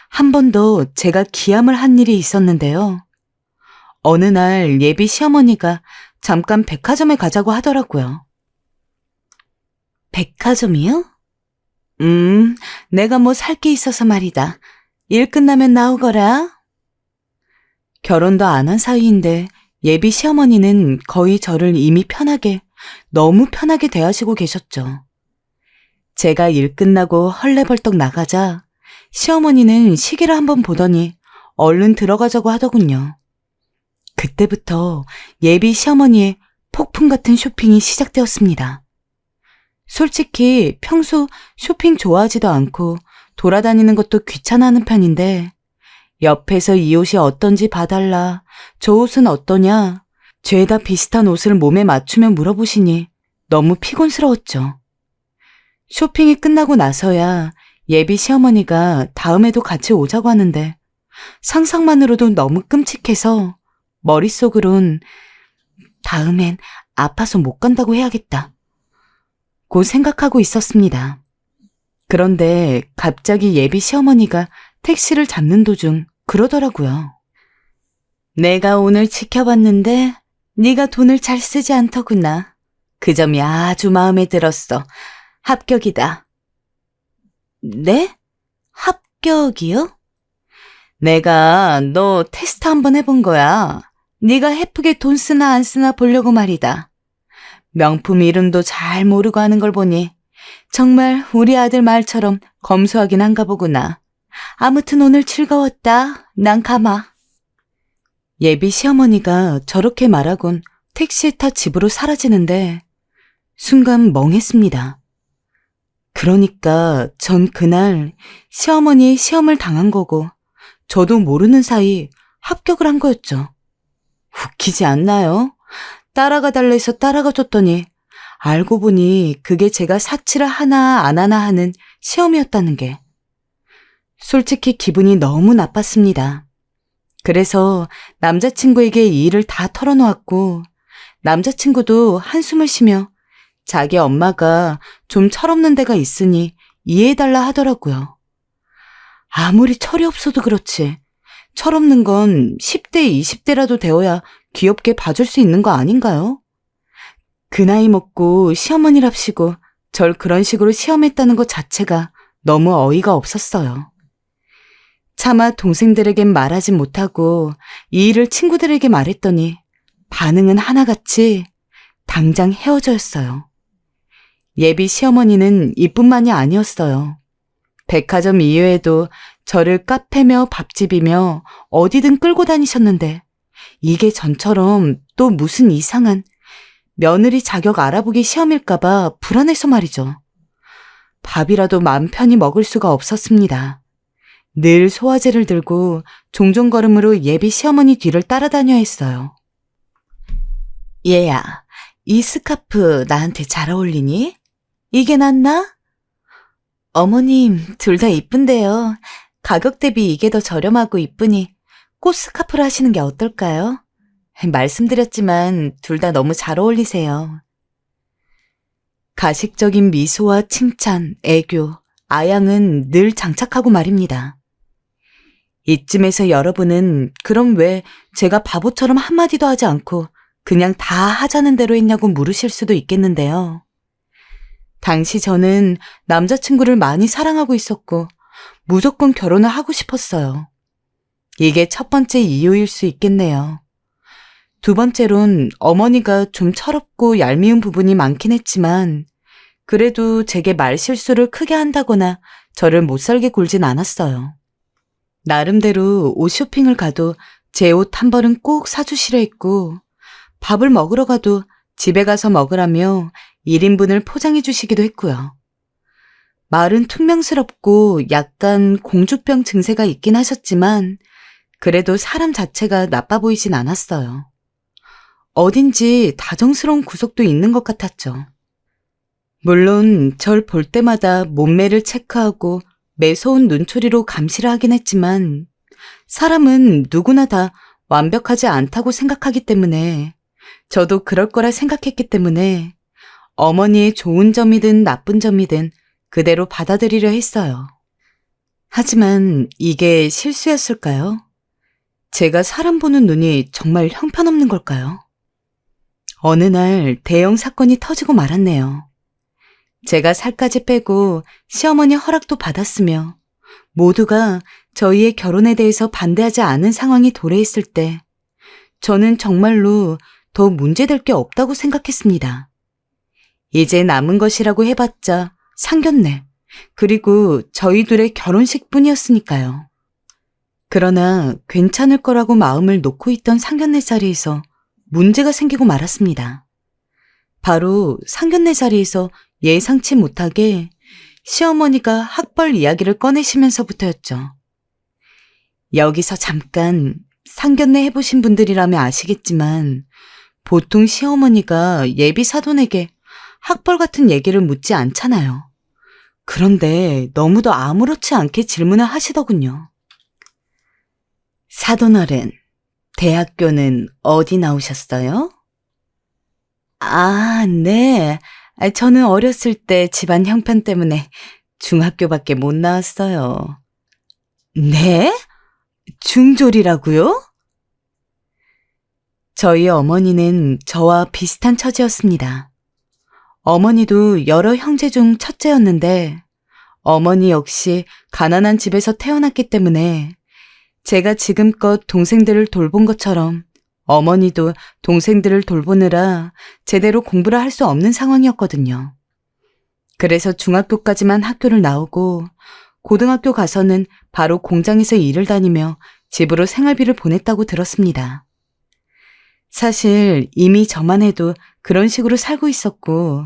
한 번 더 제가 기함을 한 일이 있었는데요. 어느 날 예비 시어머니가 잠깐 백화점에 가자고 하더라고요. 백화점이요? 내가 뭐 살 게 있어서 말이다. 일 끝나면 나오거라. 결혼도 안 한 사이인데 예비 시어머니는 거의 저를 이미 너무 편하게 대하시고 계셨죠. 제가 일 끝나고 헐레벌떡 나가자 시어머니는 시계를 한번 보더니 얼른 들어가자고 하더군요. 그때부터 예비 시어머니의 폭풍 같은 쇼핑이 시작되었습니다. 솔직히 평소 쇼핑 좋아하지도 않고 돌아다니는 것도 귀찮아하는 편인데 옆에서 이 옷이 어떤지 봐달라, 저 옷은 어떠냐, 죄다 비슷한 옷을 몸에 맞추며 물어보시니 너무 피곤스러웠죠. 쇼핑이 끝나고 나서야 예비 시어머니가 다음에도 같이 오자고 하는데 상상만으로도 너무 끔찍해서 머릿속으론 다음엔 아파서 못 간다고 해야겠다 고 생각하고 있었습니다. 그런데 갑자기 예비 시어머니가 택시를 잡는 도중 그러더라고요. 내가 오늘 지켜봤는데 네가 돈을 잘 쓰지 않더구나. 그 점이 아주 마음에 들었어. 합격이다. 네? 합격이요? 내가 너 테스트 한번 해본 거야. 네가 예쁘게 돈 쓰나 안 쓰나 보려고 말이다. 명품 이름도 잘 모르고 하는 걸 보니 정말 우리 아들 말처럼 검소하긴 한가 보구나. 아무튼 오늘 즐거웠다. 난 가마. 예비 시어머니가 저렇게 말하곤 택시에 타 집으로 사라지는데 순간 멍했습니다. 그러니까 전 그날 시어머니의 시험을 당한 거고 저도 모르는 사이 합격을 한 거였죠. 웃기지 않나요? 따라가 달라 해서 따라가 줬더니 알고 보니 그게 제가 사치를 하나 안 하나 하는 시험이었다는 게. 솔직히 기분이 너무 나빴습니다. 그래서 남자친구에게 이 일을 다 털어놓았고 남자친구도 한숨을 쉬며 자기 엄마가 좀 철없는 데가 있으니 이해해달라 하더라고요. 아무리 철이 없어도 그렇지 철없는 건 10대, 20대라도 되어야 귀엽게 봐줄 수 있는 거 아닌가요? 그 나이 먹고 시어머니랍시고 절 그런 식으로 시험했다는 것 자체가 너무 어이가 없었어요. 차마 동생들에겐 말하지 못하고 이 일을 친구들에게 말했더니 반응은 하나같이 당장 헤어져였어요. 예비 시어머니는 이뿐만이 아니었어요. 백화점 이외에도 저를 카페며 밥집이며 어디든 끌고 다니셨는데 이게 전처럼 또 무슨 이상한 며느리 자격 알아보기 시험일까봐 불안해서 말이죠. 밥이라도 맘 편히 먹을 수가 없었습니다. 늘 소화제를 들고 종종 걸음으로 예비 시어머니 뒤를 따라다녀야 했어요. 얘야, 이 스카프 나한테 잘 어울리니? 이게 낫나? 어머님, 둘 다 이쁜데요. 가격 대비 이게 더 저렴하고 이쁘니 꽃 스카프를 하시는 게 어떨까요? 말씀드렸지만 둘 다 너무 잘 어울리세요. 가식적인 미소와 칭찬, 애교, 아양은 늘 장착하고 말입니다. 이쯤에서 여러분은 그럼 왜 제가 바보처럼 한마디도 하지 않고 그냥 다 하자는 대로 했냐고 물으실 수도 있겠는데요. 당시 저는 남자친구를 많이 사랑하고 있었고 무조건 결혼을 하고 싶었어요. 이게 첫 번째 이유일 수 있겠네요. 두 번째론 어머니가 좀 철없고 얄미운 부분이 많긴 했지만 그래도 제게 말실수를 크게 한다거나 저를 못살게 굴진 않았어요. 나름대로 옷 쇼핑을 가도 제 옷 한 벌은 꼭 사주시려 했고 밥을 먹으러 가도 집에 가서 먹으라며 1인분을 포장해 주시기도 했고요. 말은 퉁명스럽고 약간 공주병 증세가 있긴 하셨지만 그래도 사람 자체가 나빠 보이진 않았어요. 어딘지 다정스러운 구석도 있는 것 같았죠. 물론 절 볼 때마다 몸매를 체크하고 매서운 눈초리로 감시를 하긴 했지만 사람은 누구나 다 완벽하지 않다고 생각하기 때문에 저도 그럴 거라 생각했기 때문에 어머니의 좋은 점이든 나쁜 점이든 그대로 받아들이려 했어요. 하지만 이게 실수였을까요? 제가 사람 보는 눈이 정말 형편없는 걸까요? 어느 날 대형 사건이 터지고 말았네요. 제가 살까지 빼고 시어머니 허락도 받았으며 모두가 저희의 결혼에 대해서 반대하지 않은 상황이 도래했을 때 저는 정말로 더 문제될 게 없다고 생각했습니다. 이제 남은 것이라고 해봤자 상견례 그리고 저희 둘의 결혼식뿐이었으니까요. 그러나 괜찮을 거라고 마음을 놓고 있던 상견례 자리에서 문제가 생기고 말았습니다. 바로 상견례 자리에서 예상치 못하게 시어머니가 학벌 이야기를 꺼내시면서부터였죠. 여기서 잠깐 상견례 해보신 분들이라면 아시겠지만 보통 시어머니가 예비 사돈에게 학벌 같은 얘기를 묻지 않잖아요. 그런데 너무도 아무렇지 않게 질문을 하시더군요. 사돈어른, 대학교는 어디 나오셨어요? 아, 네. 저는 어렸을 때 집안 형편 때문에 중학교밖에 못 나왔어요. 네? 중졸이라고요? 저희 어머니는 저와 비슷한 처지였습니다. 어머니도 여러 형제 중 첫째였는데 어머니 역시 가난한 집에서 태어났기 때문에 제가 지금껏 동생들을 돌본 것처럼 어머니도 동생들을 돌보느라 제대로 공부를 할 수 없는 상황이었거든요. 그래서 중학교까지만 학교를 나오고 고등학교 가서는 바로 공장에서 일을 다니며 집으로 생활비를 보냈다고 들었습니다. 사실 이미 저만 해도 그런 식으로 살고 있었고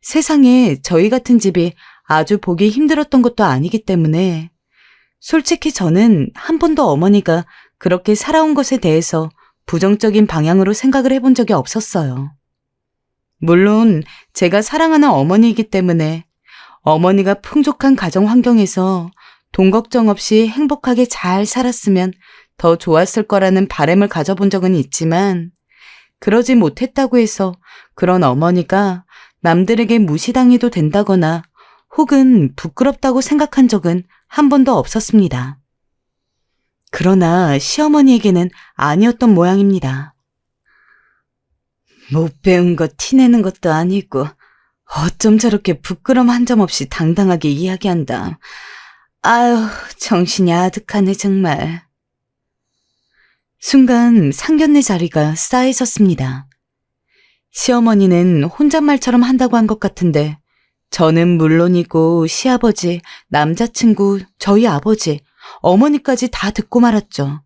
세상에 저희 같은 집이 아주 보기 힘들었던 것도 아니기 때문에 솔직히 저는 한 번도 어머니가 그렇게 살아온 것에 대해서 부정적인 방향으로 생각을 해본 적이 없었어요. 물론 제가 사랑하는 어머니이기 때문에 어머니가 풍족한 가정 환경에서 돈 걱정 없이 행복하게 잘 살았으면 더 좋았을 거라는 바람을 가져본 적은 있지만 그러지 못했다고 해서 그런 어머니가 남들에게 무시당해도 된다거나 혹은 부끄럽다고 생각한 적은 한 번도 없었습니다. 그러나 시어머니에게는 아니었던 모양입니다. 못 배운 거 티내는 것도 아니고 어쩜 저렇게 부끄럼 한 점 없이 당당하게 이야기한다. 아유, 정신이 아득하네 정말. 순간 상견례 자리가 싸해졌습니다. 시어머니는 혼잣말처럼 한다고 한 것 같은데 저는 물론이고 시아버지, 남자친구, 저희 아버지, 어머니까지 다 듣고 말았죠.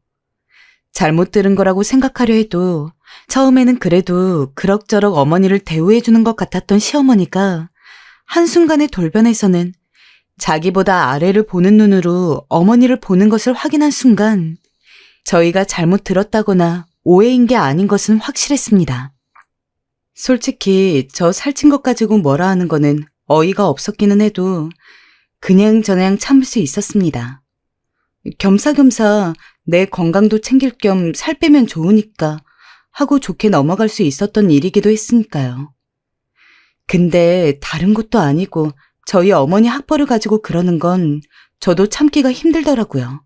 잘못 들은 거라고 생각하려 해도 처음에는 그래도 그럭저럭 어머니를 대우해주는 것 같았던 시어머니가 한순간의 돌변에서는 자기보다 아래를 보는 눈으로 어머니를 보는 것을 확인한 순간 저희가 잘못 들었다거나 오해인 게 아닌 것은 확실했습니다. 솔직히 저 살찐 것 가지고 뭐라 하는 거는 어이가 없었기는 해도 그냥저냥 참을 수 있었습니다. 겸사겸사 내 건강도 챙길 겸 살 빼면 좋으니까 하고 좋게 넘어갈 수 있었던 일이기도 했으니까요. 근데 다른 것도 아니고 저희 어머니 학벌을 가지고 그러는 건 저도 참기가 힘들더라고요.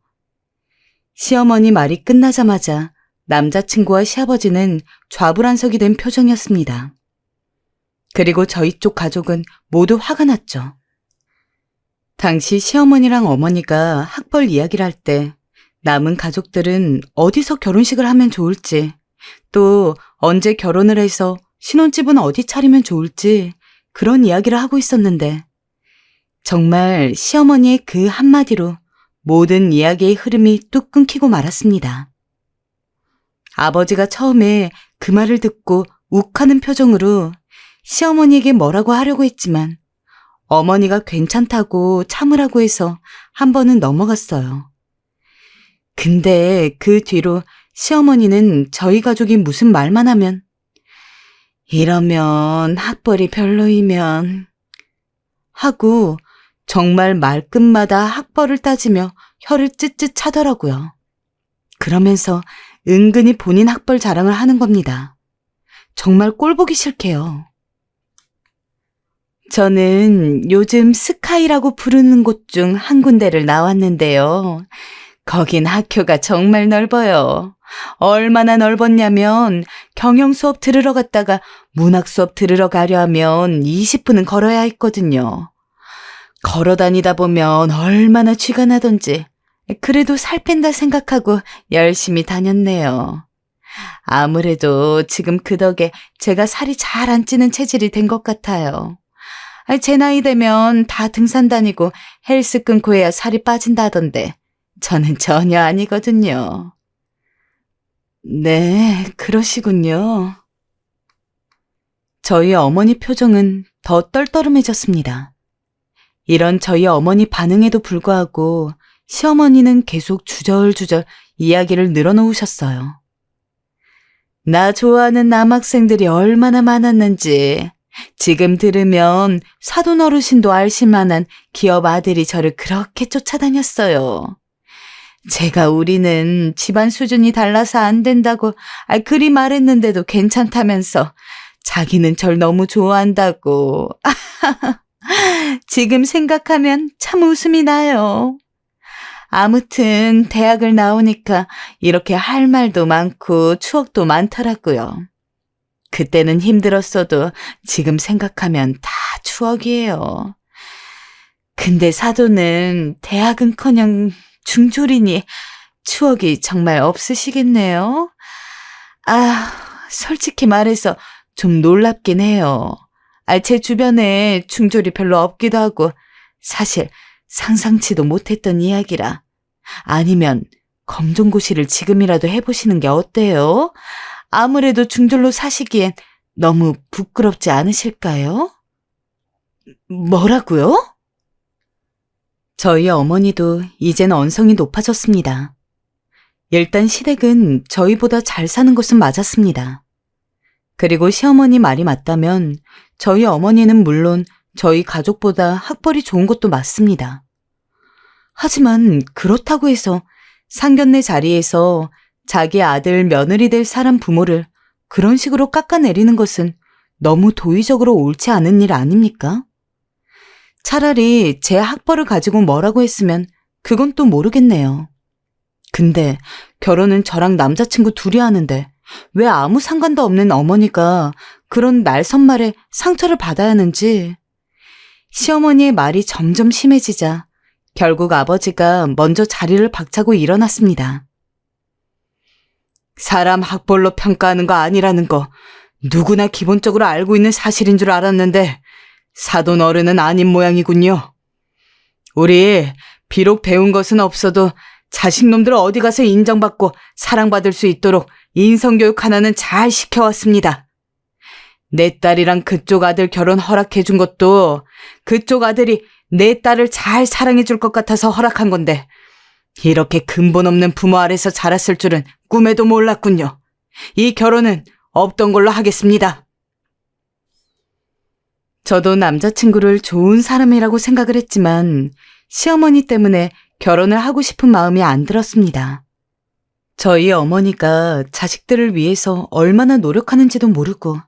시어머니 말이 끝나자마자 남자친구와 시아버지는 좌불안석이 된 표정이었습니다. 그리고 저희 쪽 가족은 모두 화가 났죠. 당시 시어머니랑 어머니가 학벌 이야기를 할 때 남은 가족들은 어디서 결혼식을 하면 좋을지 또 언제 결혼을 해서 신혼집은 어디 차리면 좋을지 그런 이야기를 하고 있었는데 정말 시어머니의 그 한마디로 모든 이야기의 흐름이 뚝 끊기고 말았습니다. 아버지가 처음에 그 말을 듣고 욱하는 표정으로 시어머니에게 뭐라고 하려고 했지만 어머니가 괜찮다고 참으라고 해서 한 번은 넘어갔어요. 근데 그 뒤로 시어머니는 저희 가족이 무슨 말만 하면 이러면 학벌이 별로이면 하고 정말 말끝마다 학벌을 따지며 혀를 쯧쯧 차더라고요. 그러면서 은근히 본인 학벌 자랑을 하는 겁니다. 정말 꼴보기 싫게요. 저는 요즘 스카이라고 부르는 곳 중 한 군데를 나왔는데요. 거긴 학교가 정말 넓어요. 얼마나 넓었냐면 경영 수업 들으러 갔다가 문학 수업 들으러 가려 하면 20분은 걸어야 했거든요. 걸어 다니다 보면 얼마나 쥐가 나던지 그래도 살 뺀다 생각하고 열심히 다녔네요. 아무래도 지금 그 덕에 제가 살이 잘 안 찌는 체질이 된 것 같아요. 제 나이 되면 다 등산 다니고 헬스 끊고 해야 살이 빠진다던데 저는 전혀 아니거든요. 네, 그러시군요. 저희 어머니 표정은 더 떨떠름해졌습니다. 이런 저희 어머니 반응에도 불구하고 시어머니는 계속 주절주절 이야기를 늘어놓으셨어요. 나 좋아하는 남학생들이 얼마나 많았는지 지금 들으면 사돈 어르신도 알실 만한 기업 아들이 저를 그렇게 쫓아다녔어요. 제가 우리는 집안 수준이 달라서 안 된다고 그리 말했는데도 괜찮다면서 자기는 절 너무 좋아한다고. 지금 생각하면 참 웃음이 나요. 아무튼 대학을 나오니까 이렇게 할 말도 많고 추억도 많더라고요. 그때는 힘들었어도 지금 생각하면 다 추억이에요. 근데 사돈은 대학은커녕 중졸이니 추억이 정말 없으시겠네요. 솔직히 말해서 좀 놀랍긴 해요. 제 주변에 중졸이 별로 없기도 하고 사실 상상치도 못했던 이야기라. 아니면 검정고시를 지금이라도 해보시는 게 어때요? 아무래도 중졸로 사시기엔 너무 부끄럽지 않으실까요? 뭐라고요? 저희 어머니도 이젠 언성이 높아졌습니다. 일단 시댁은 저희보다 잘 사는 것은 맞았습니다. 그리고 시어머니 말이 맞다면 저희 어머니는 물론 저희 가족보다 학벌이 좋은 것도 맞습니다. 하지만 그렇다고 해서 상견례 자리에서 자기 아들 며느리 될 사람 부모를 그런 식으로 깎아내리는 것은 너무 도의적으로 옳지 않은 일 아닙니까? 차라리 제 학벌을 가지고 뭐라고 했으면 그건 또 모르겠네요. 근데 결혼은 저랑 남자친구 둘이 하는데 왜 아무 상관도 없는 어머니가 그런 날선말에 상처를 받아야 하는지. 시어머니의 말이 점점 심해지자 결국 아버지가 먼저 자리를 박차고 일어났습니다. 사람 학벌로 평가하는 거 아니라는 거 누구나 기본적으로 알고 있는 사실인 줄 알았는데 사돈 어른은 아닌 모양이군요. 우리 비록 배운 것은 없어도 자식놈들 어디 가서 인정받고 사랑받을 수 있도록 인성교육 하나는 잘 시켜왔습니다. 내 딸이랑 그쪽 아들 결혼 허락해준 것도 그쪽 아들이 내 딸을 잘 사랑해줄 것 같아서 허락한 건데 이렇게 근본 없는 부모 아래서 자랐을 줄은 꿈에도 몰랐군요. 이 결혼은 없던 걸로 하겠습니다. 저도 남자친구를 좋은 사람이라고 생각을 했지만 시어머니 때문에 결혼을 하고 싶은 마음이 안 들었습니다. 저희 어머니가 자식들을 위해서 얼마나 노력하는지도 모르고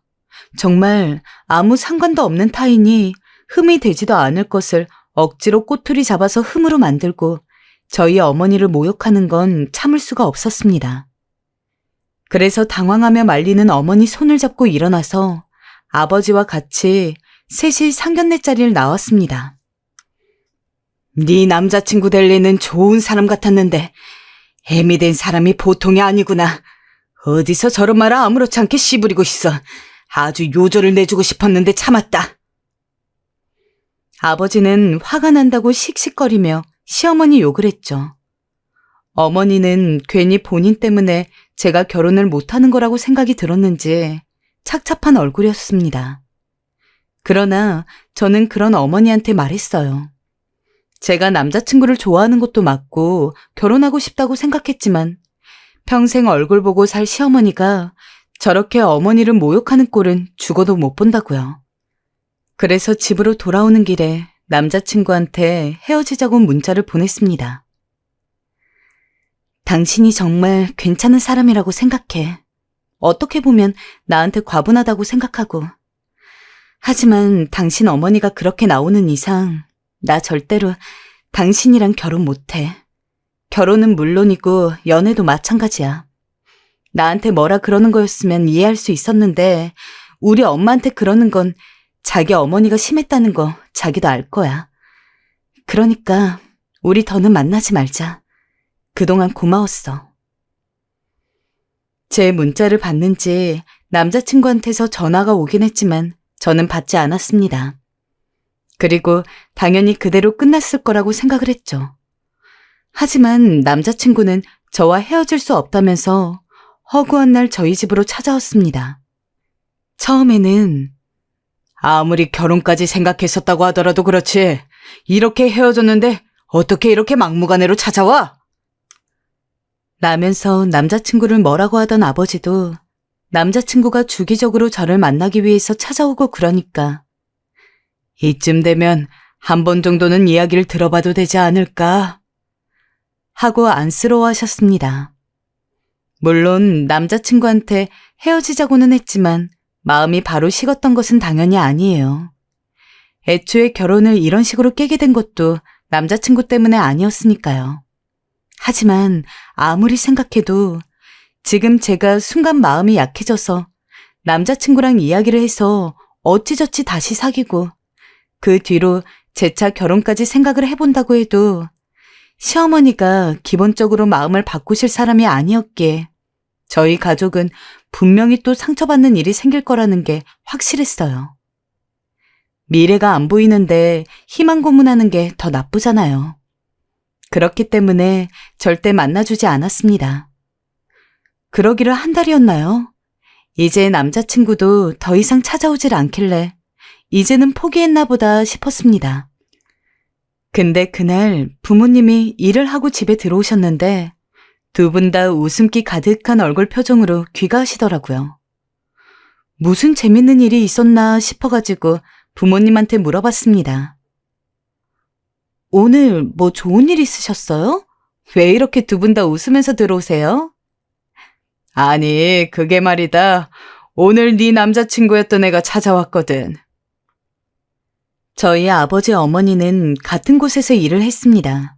정말 아무 상관도 없는 타인이 흠이 되지도 않을 것을 억지로 꼬투리 잡아서 흠으로 만들고 저희 어머니를 모욕하는 건 참을 수가 없었습니다. 그래서 당황하며 말리는 어머니 손을 잡고 일어나서 아버지와 같이 셋이 상견례 자리를 나왔습니다. 네 남자친구 될 리는 좋은 사람 같았는데 애미 된 사람이 보통이 아니구나. 어디서 저런 말을 아무렇지 않게 씨부리고 있어. 아주 요절을 내주고 싶었는데 참았다. 아버지는 화가 난다고 씩씩거리며 시어머니 욕을 했죠. 어머니는 괜히 본인 때문에 제가 결혼을 못하는 거라고 생각이 들었는지 착잡한 얼굴이었습니다. 그러나 저는 그런 어머니한테 말했어요. 제가 남자친구를 좋아하는 것도 맞고 결혼하고 싶다고 생각했지만 평생 얼굴 보고 살 시어머니가 저렇게 어머니를 모욕하는 꼴은 죽어도 못 본다고요. 그래서 집으로 돌아오는 길에 남자친구한테 헤어지자고 문자를 보냈습니다. 당신이 정말 괜찮은 사람이라고 생각해. 어떻게 보면 나한테 과분하다고 생각하고. 하지만 당신 어머니가 그렇게 나오는 이상 나 절대로 당신이랑 결혼 못해. 결혼은 물론이고 연애도 마찬가지야. 나한테 뭐라 그러는 거였으면 이해할 수 있었는데 우리 엄마한테 그러는 건 자기 어머니가 심했다는 거 자기도 알 거야. 그러니까 우리 더는 만나지 말자. 그동안 고마웠어. 제 문자를 받는지 남자친구한테서 전화가 오긴 했지만 저는 받지 않았습니다. 그리고 당연히 그대로 끝났을 거라고 생각을 했죠. 하지만 남자친구는 저와 헤어질 수 없다면서 허구한 날 저희 집으로 찾아왔습니다. 처음에는 아무리 결혼까지 생각했었다고 하더라도 그렇지 이렇게 헤어졌는데 어떻게 이렇게 막무가내로 찾아와? 라면서 남자친구를 뭐라고 하던 아버지도 남자친구가 주기적으로 저를 만나기 위해서 찾아오고 그러니까 이쯤 되면 한 번 정도는 이야기를 들어봐도 되지 않을까? 하고 안쓰러워하셨습니다. 물론 남자친구한테 헤어지자고는 했지만 마음이 바로 식었던 것은 당연히 아니에요. 애초에 결혼을 이런 식으로 깨게 된 것도 남자친구 때문에 아니었으니까요. 하지만 아무리 생각해도 지금 제가 순간 마음이 약해져서 남자친구랑 이야기를 해서 어찌저찌 다시 사귀고 그 뒤로 재차 결혼까지 생각을 해본다고 해도 시어머니가 기본적으로 마음을 바꾸실 사람이 아니었기에 저희 가족은 분명히 또 상처받는 일이 생길 거라는 게 확실했어요. 미래가 안 보이는데 희망 고문하는 게 더 나쁘잖아요. 그렇기 때문에 절대 만나주지 않았습니다. 그러기를 한 달이었나요? 이제 남자친구도 더 이상 찾아오질 않길래 이제는 포기했나 보다 싶었습니다. 근데 그날 부모님이 일을 하고 집에 들어오셨는데 두 분 다 웃음기 가득한 얼굴 표정으로 귀가하시더라고요. 무슨 재밌는 일이 있었나 싶어가지고 부모님한테 물어봤습니다. 오늘 뭐 좋은 일 있으셨어요? 왜 이렇게 두 분 다 웃으면서 들어오세요? 아니, 그게 말이다. 오늘 네 남자친구였던 애가 찾아왔거든. 저희 아버지 어머니는 같은 곳에서 일을 했습니다.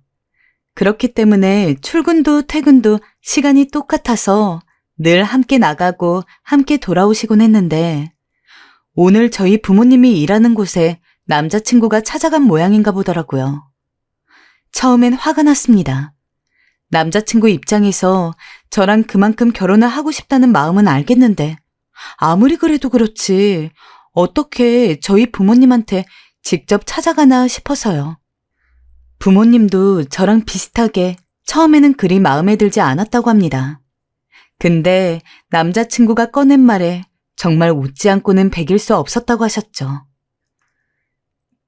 그렇기 때문에 출근도 퇴근도 시간이 똑같아서 늘 함께 나가고 함께 돌아오시곤 했는데 오늘 저희 부모님이 일하는 곳에 남자친구가 찾아간 모양인가 보더라고요. 처음엔 화가 났습니다. 남자친구 입장에서 저랑 그만큼 결혼을 하고 싶다는 마음은 알겠는데 아무리 그래도 그렇지 어떻게 저희 부모님한테 직접 찾아가나 싶어서요. 부모님도 저랑 비슷하게 처음에는 그리 마음에 들지 않았다고 합니다. 근데 남자친구가 꺼낸 말에 정말 웃지 않고는 배길 수 없었다고 하셨죠.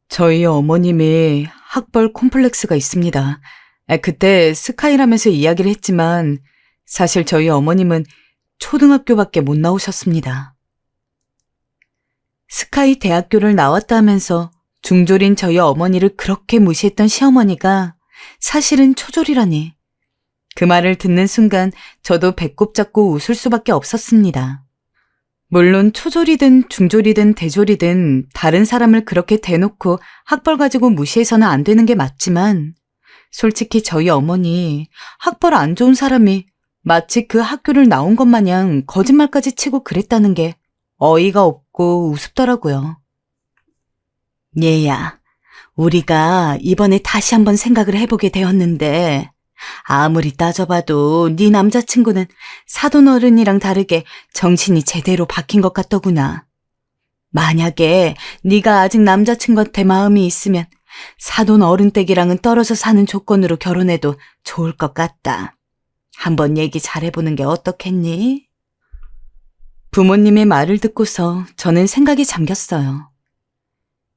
저희 어머님이 학벌 콤플렉스가 있습니다. 그때 스카이라면서 이야기를 했지만 사실 저희 어머님은 초등학교밖에 못 나오셨습니다. 스카이 대학교를 나왔다 하면서 중졸인 저희 어머니를 그렇게 무시했던 시어머니가 사실은 초졸이라니. 그 말을 듣는 순간 저도 배꼽 잡고 웃을 수밖에 없었습니다. 물론 초졸이든 중졸이든 대졸이든 다른 사람을 그렇게 대놓고 학벌 가지고 무시해서는 안 되는 게 맞지만 솔직히 저희 어머니 학벌 안 좋은 사람이 마치 그 학교를 나온 것 마냥 거짓말까지 치고 그랬다는 게 어이가 없고 우습더라고요. 얘야, 우리가 이번에 다시 한번 생각을 해보게 되었는데 아무리 따져봐도 네 남자친구는 사돈 어른이랑 다르게 정신이 제대로 박힌 것 같더구나. 만약에 네가 아직 남자친구한테 마음이 있으면 사돈 어른 댁이랑은 떨어져 사는 조건으로 결혼해도 좋을 것 같다. 한번 얘기 잘해보는 게 어떻겠니? 부모님의 말을 듣고서 저는 생각에 잠겼어요.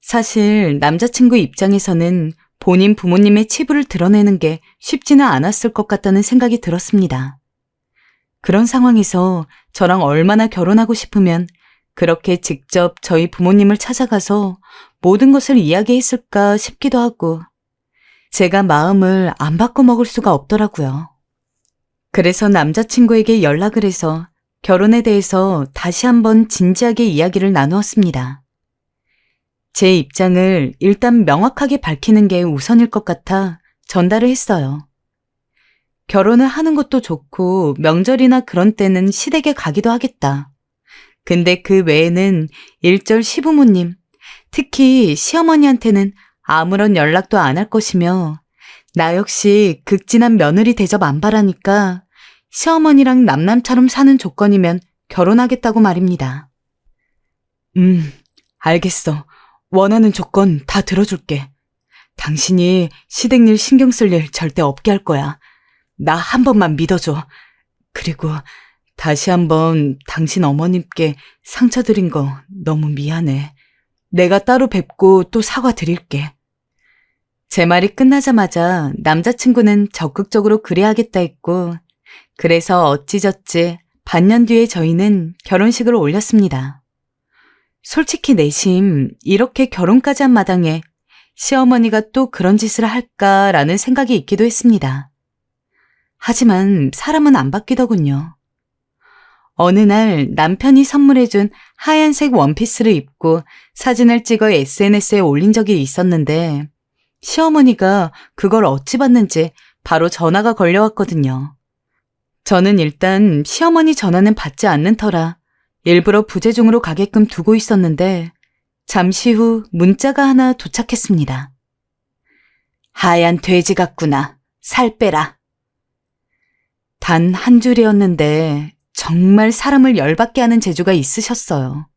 사실 남자친구 입장에서는 본인 부모님의 치부를 드러내는 게 쉽지는 않았을 것 같다는 생각이 들었습니다. 그런 상황에서 저랑 얼마나 결혼하고 싶으면 그렇게 직접 저희 부모님을 찾아가서 모든 것을 이야기했을까 싶기도 하고 제가 마음을 안 바꿔먹을 수가 없더라고요. 그래서 남자친구에게 연락을 해서 결혼에 대해서 다시 한번 진지하게 이야기를 나누었습니다. 제 입장을 일단 명확하게 밝히는 게 우선일 것 같아 전달을 했어요. 결혼을 하는 것도 좋고 명절이나 그런 때는 시댁에 가기도 하겠다. 근데 그 외에는 일절 시부모님, 특히 시어머니한테는 아무런 연락도 안 할 것이며 나 역시 극진한 며느리 대접 안 바라니까 시어머니랑 남남처럼 사는 조건이면 결혼하겠다고 말입니다. 알겠어. 원하는 조건 다 들어줄게. 당신이 시댁 일 신경 쓸 일 절대 없게 할 거야. 나 한 번만 믿어줘. 그리고 다시 한번 당신 어머님께 상처 드린 거 너무 미안해. 내가 따로 뵙고 또 사과드릴게. 제 말이 끝나자마자 남자친구는 적극적으로 그래야겠다 했고 그래서 어찌저찌 반년 뒤에 저희는 결혼식을 올렸습니다. 솔직히 내심 이렇게 결혼까지 한 마당에 시어머니가 또 그런 짓을 할까라는 생각이 있기도 했습니다. 하지만 사람은 안 바뀌더군요. 어느 날 남편이 선물해준 하얀색 원피스를 입고 사진을 찍어 SNS에 올린 적이 있었는데 시어머니가 그걸 어찌 봤는지 바로 전화가 걸려왔거든요. 저는 일단 시어머니 전화는 받지 않는 터라 일부러 부재중으로 가게끔 두고 있었는데 잠시 후 문자가 하나 도착했습니다. 하얀 돼지 같구나. 살 빼라. 단 한 줄이었는데 정말 사람을 열받게 하는 재주가 있으셨어요.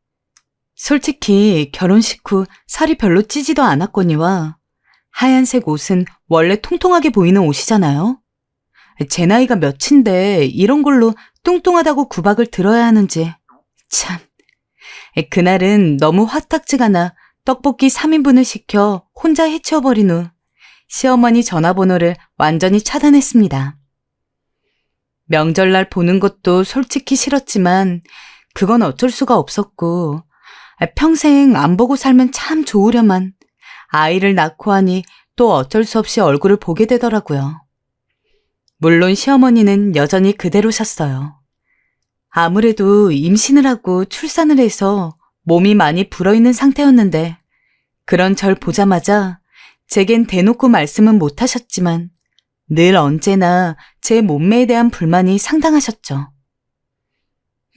솔직히 결혼식 후 살이 별로 찌지도 않았거니와 하얀색 옷은 원래 통통하게 보이는 옷이잖아요. 제 나이가 몇인데 이런 걸로 뚱뚱하다고 구박을 들어야 하는지 참. 그날은 너무 화딱지가 나 떡볶이 3인분을 시켜 혼자 해치워버린 후 시어머니 전화번호를 완전히 차단했습니다. 명절날 보는 것도 솔직히 싫었지만 그건 어쩔 수가 없었고 평생 안 보고 살면 참 좋으려만 아이를 낳고 하니 또 어쩔 수 없이 얼굴을 보게 되더라고요. 물론 시어머니는 여전히 그대로셨어요. 아무래도 임신을 하고 출산을 해서 몸이 많이 불어있는 상태였는데 그런 절 보자마자 제겐 대놓고 말씀은 못하셨지만 늘 언제나 제 몸매에 대한 불만이 상당하셨죠.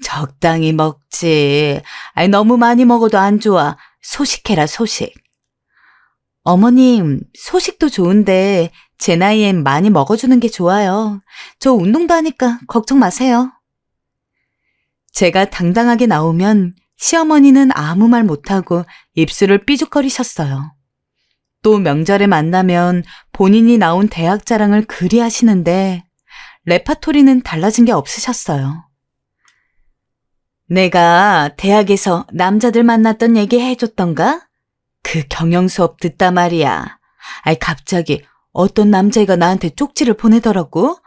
적당히 먹지. 너무 많이 먹어도 안 좋아. 소식해라, 소식. 어머님, 소식도 좋은데 제 나이엔 많이 먹어주는 게 좋아요. 저 운동도 하니까 걱정 마세요. 제가 당당하게 나오면 시어머니는 아무 말 못하고 입술을 삐죽거리셨어요. 또 명절에 만나면 본인이 나온 대학 자랑을 그리 하시는데 레파토리는 달라진 게 없으셨어요. 내가 대학에서 남자들 만났던 얘기 해줬던가? 그 경영 수업 듣다 말이야. 갑자기 어떤 남자애가 나한테 쪽지를 보내더라고.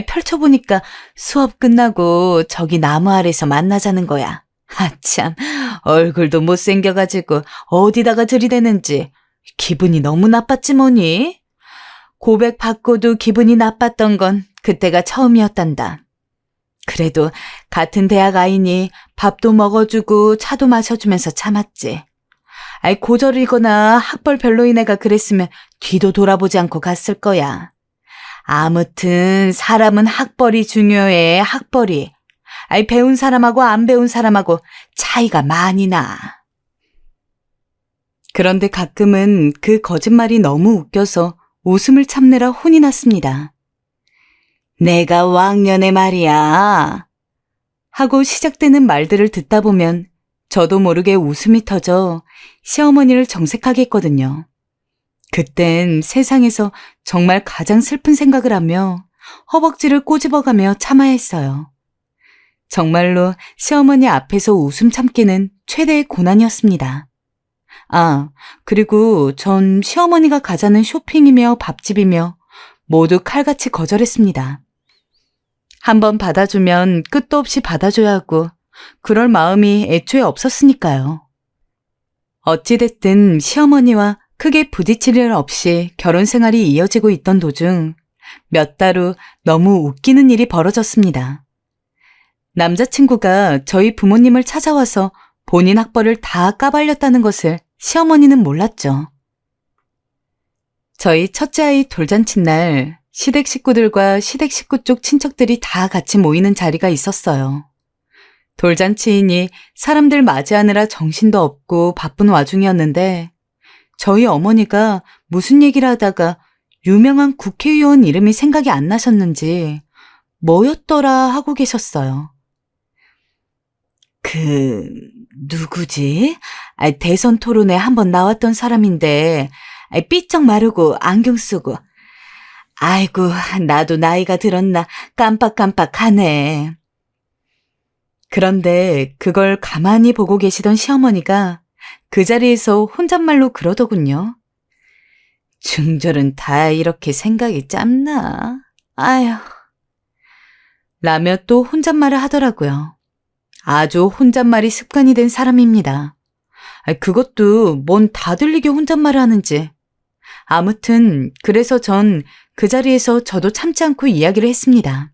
펼쳐보니까 수업 끝나고 저기 나무 아래서 만나자는 거야. 참, 얼굴도 못생겨가지고 어디다가 들이대는지 기분이 너무 나빴지 뭐니? 고백 받고도 기분이 나빴던 건 그때가 처음이었단다. 그래도 같은 대학 아이니 밥도 먹어주고 차도 마셔주면서 참았지. 고절이거나 학벌 별로인 애가 그랬으면 뒤도 돌아보지 않고 갔을 거야. 아무튼 사람은 학벌이 중요해, 학벌이. 배운 사람하고 안 배운 사람하고 차이가 많이 나. 그런데 가끔은 그 거짓말이 너무 웃겨서 웃음을 참느라 혼이 났습니다. 내가 왕년에 말이야. 하고 시작되는 말들을 듣다 보면 저도 모르게 웃음이 터져 시어머니를 정색하게 했거든요. 그땐 세상에서 정말 가장 슬픈 생각을 하며 허벅지를 꼬집어가며 참아야 했어요. 정말로 시어머니 앞에서 웃음 참기는 최대의 고난이었습니다. 아, 그리고 전 시어머니가 가자는 쇼핑이며 밥집이며 모두 칼같이 거절했습니다. 한번 받아주면 끝도 없이 받아줘야 하고 그럴 마음이 애초에 없었으니까요. 어찌됐든 시어머니와 크게 부딪힐 일 없이 결혼 생활이 이어지고 있던 도중 몇 달 후 너무 웃기는 일이 벌어졌습니다. 남자친구가 저희 부모님을 찾아와서 본인 학벌을 다 까발렸다는 것을 시어머니는 몰랐죠. 저희 첫째 아이 돌잔치 날 시댁 식구들과 시댁 식구 쪽 친척들이 다 같이 모이는 자리가 있었어요. 돌잔치이니 사람들 맞이하느라 정신도 없고 바쁜 와중이었는데 저희 어머니가 무슨 얘기를 하다가 유명한 국회의원 이름이 생각이 안 나셨는지 뭐였더라 하고 계셨어요. 누구지? 대선 토론에 한번 나왔던 사람인데 삐쩍 마르고 안경 쓰고 아이고 나도 나이가 들었나 깜빡깜빡하네. 그런데 그걸 가만히 보고 계시던 시어머니가 그 자리에서 혼잣말로 그러더군요. 중절은 다 이렇게 생각이 짧나? 아휴. 라며 또 혼잣말을 하더라고요. 아주 혼잣말이 습관이 된 사람입니다. 그것도 뭔 다 들리게 혼잣말을 하는지. 아무튼 그래서 전 그 자리에서 저도 참지 않고 이야기를 했습니다.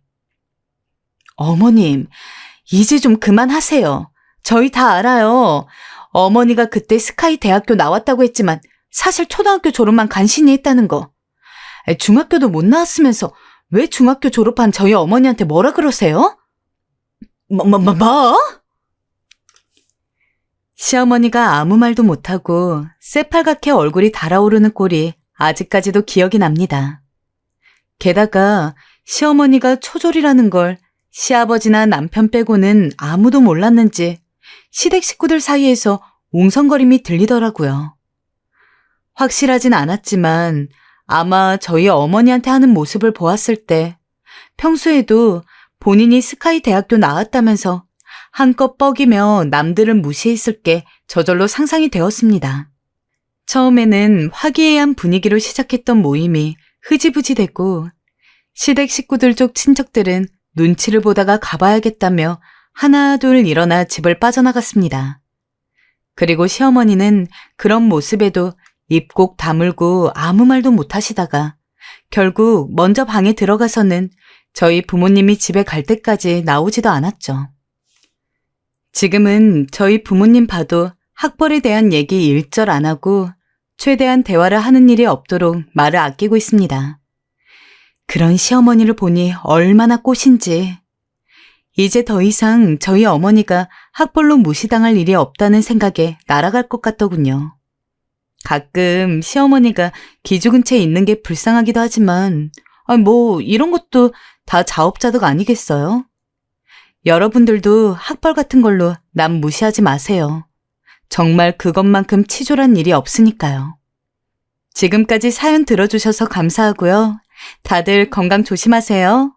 어머님, 이제 좀 그만하세요. 저희 다 알아요. 어머니가 그때 스카이 대학교 나왔다고 했지만 사실 초등학교 졸업만 간신히 했다는 거. 중학교도 못 나왔으면서 왜 중학교 졸업한 저희 어머니한테 뭐라 그러세요? 뭐? 시어머니가 아무 말도 못하고 새빨갛게 얼굴이 달아오르는 꼴이 아직까지도 기억이 납니다. 게다가 시어머니가 초졸이라는 걸 시아버지나 남편 빼고는 아무도 몰랐는지 시댁 식구들 사이에서 웅성거림이 들리더라고요. 확실하진 않았지만 아마 저희 어머니한테 하는 모습을 보았을 때 평소에도 본인이 스카이 대학교 나왔다면서 한껏 뻐기며 남들은 무시했을 게 저절로 상상이 되었습니다. 처음에는 화기애애한 분위기로 시작했던 모임이 흐지부지 됐고 시댁 식구들 쪽 친척들은 눈치를 보다가 가봐야겠다며 하나 둘 일어나 집을 빠져나갔습니다. 그리고 시어머니는 그런 모습에도 입 꼭 다물고 아무 말도 못하시다가 결국 먼저 방에 들어가서는 저희 부모님이 집에 갈 때까지 나오지도 않았죠. 지금은 저희 부모님 봐도 학벌에 대한 얘기 일절 안 하고 최대한 대화를 하는 일이 없도록 말을 아끼고 있습니다. 그런 시어머니를 보니 얼마나 꽃인지. 이제 더 이상 저희 어머니가 학벌로 무시당할 일이 없다는 생각에 날아갈 것 같더군요. 가끔 시어머니가 기죽은 채 있는 게 불쌍하기도 하지만 이런 것도 다 자업자득 아니겠어요? 여러분들도 학벌 같은 걸로 남 무시하지 마세요. 정말 그것만큼 치졸한 일이 없으니까요. 지금까지 사연 들어주셔서 감사하고요. 다들 건강 조심하세요.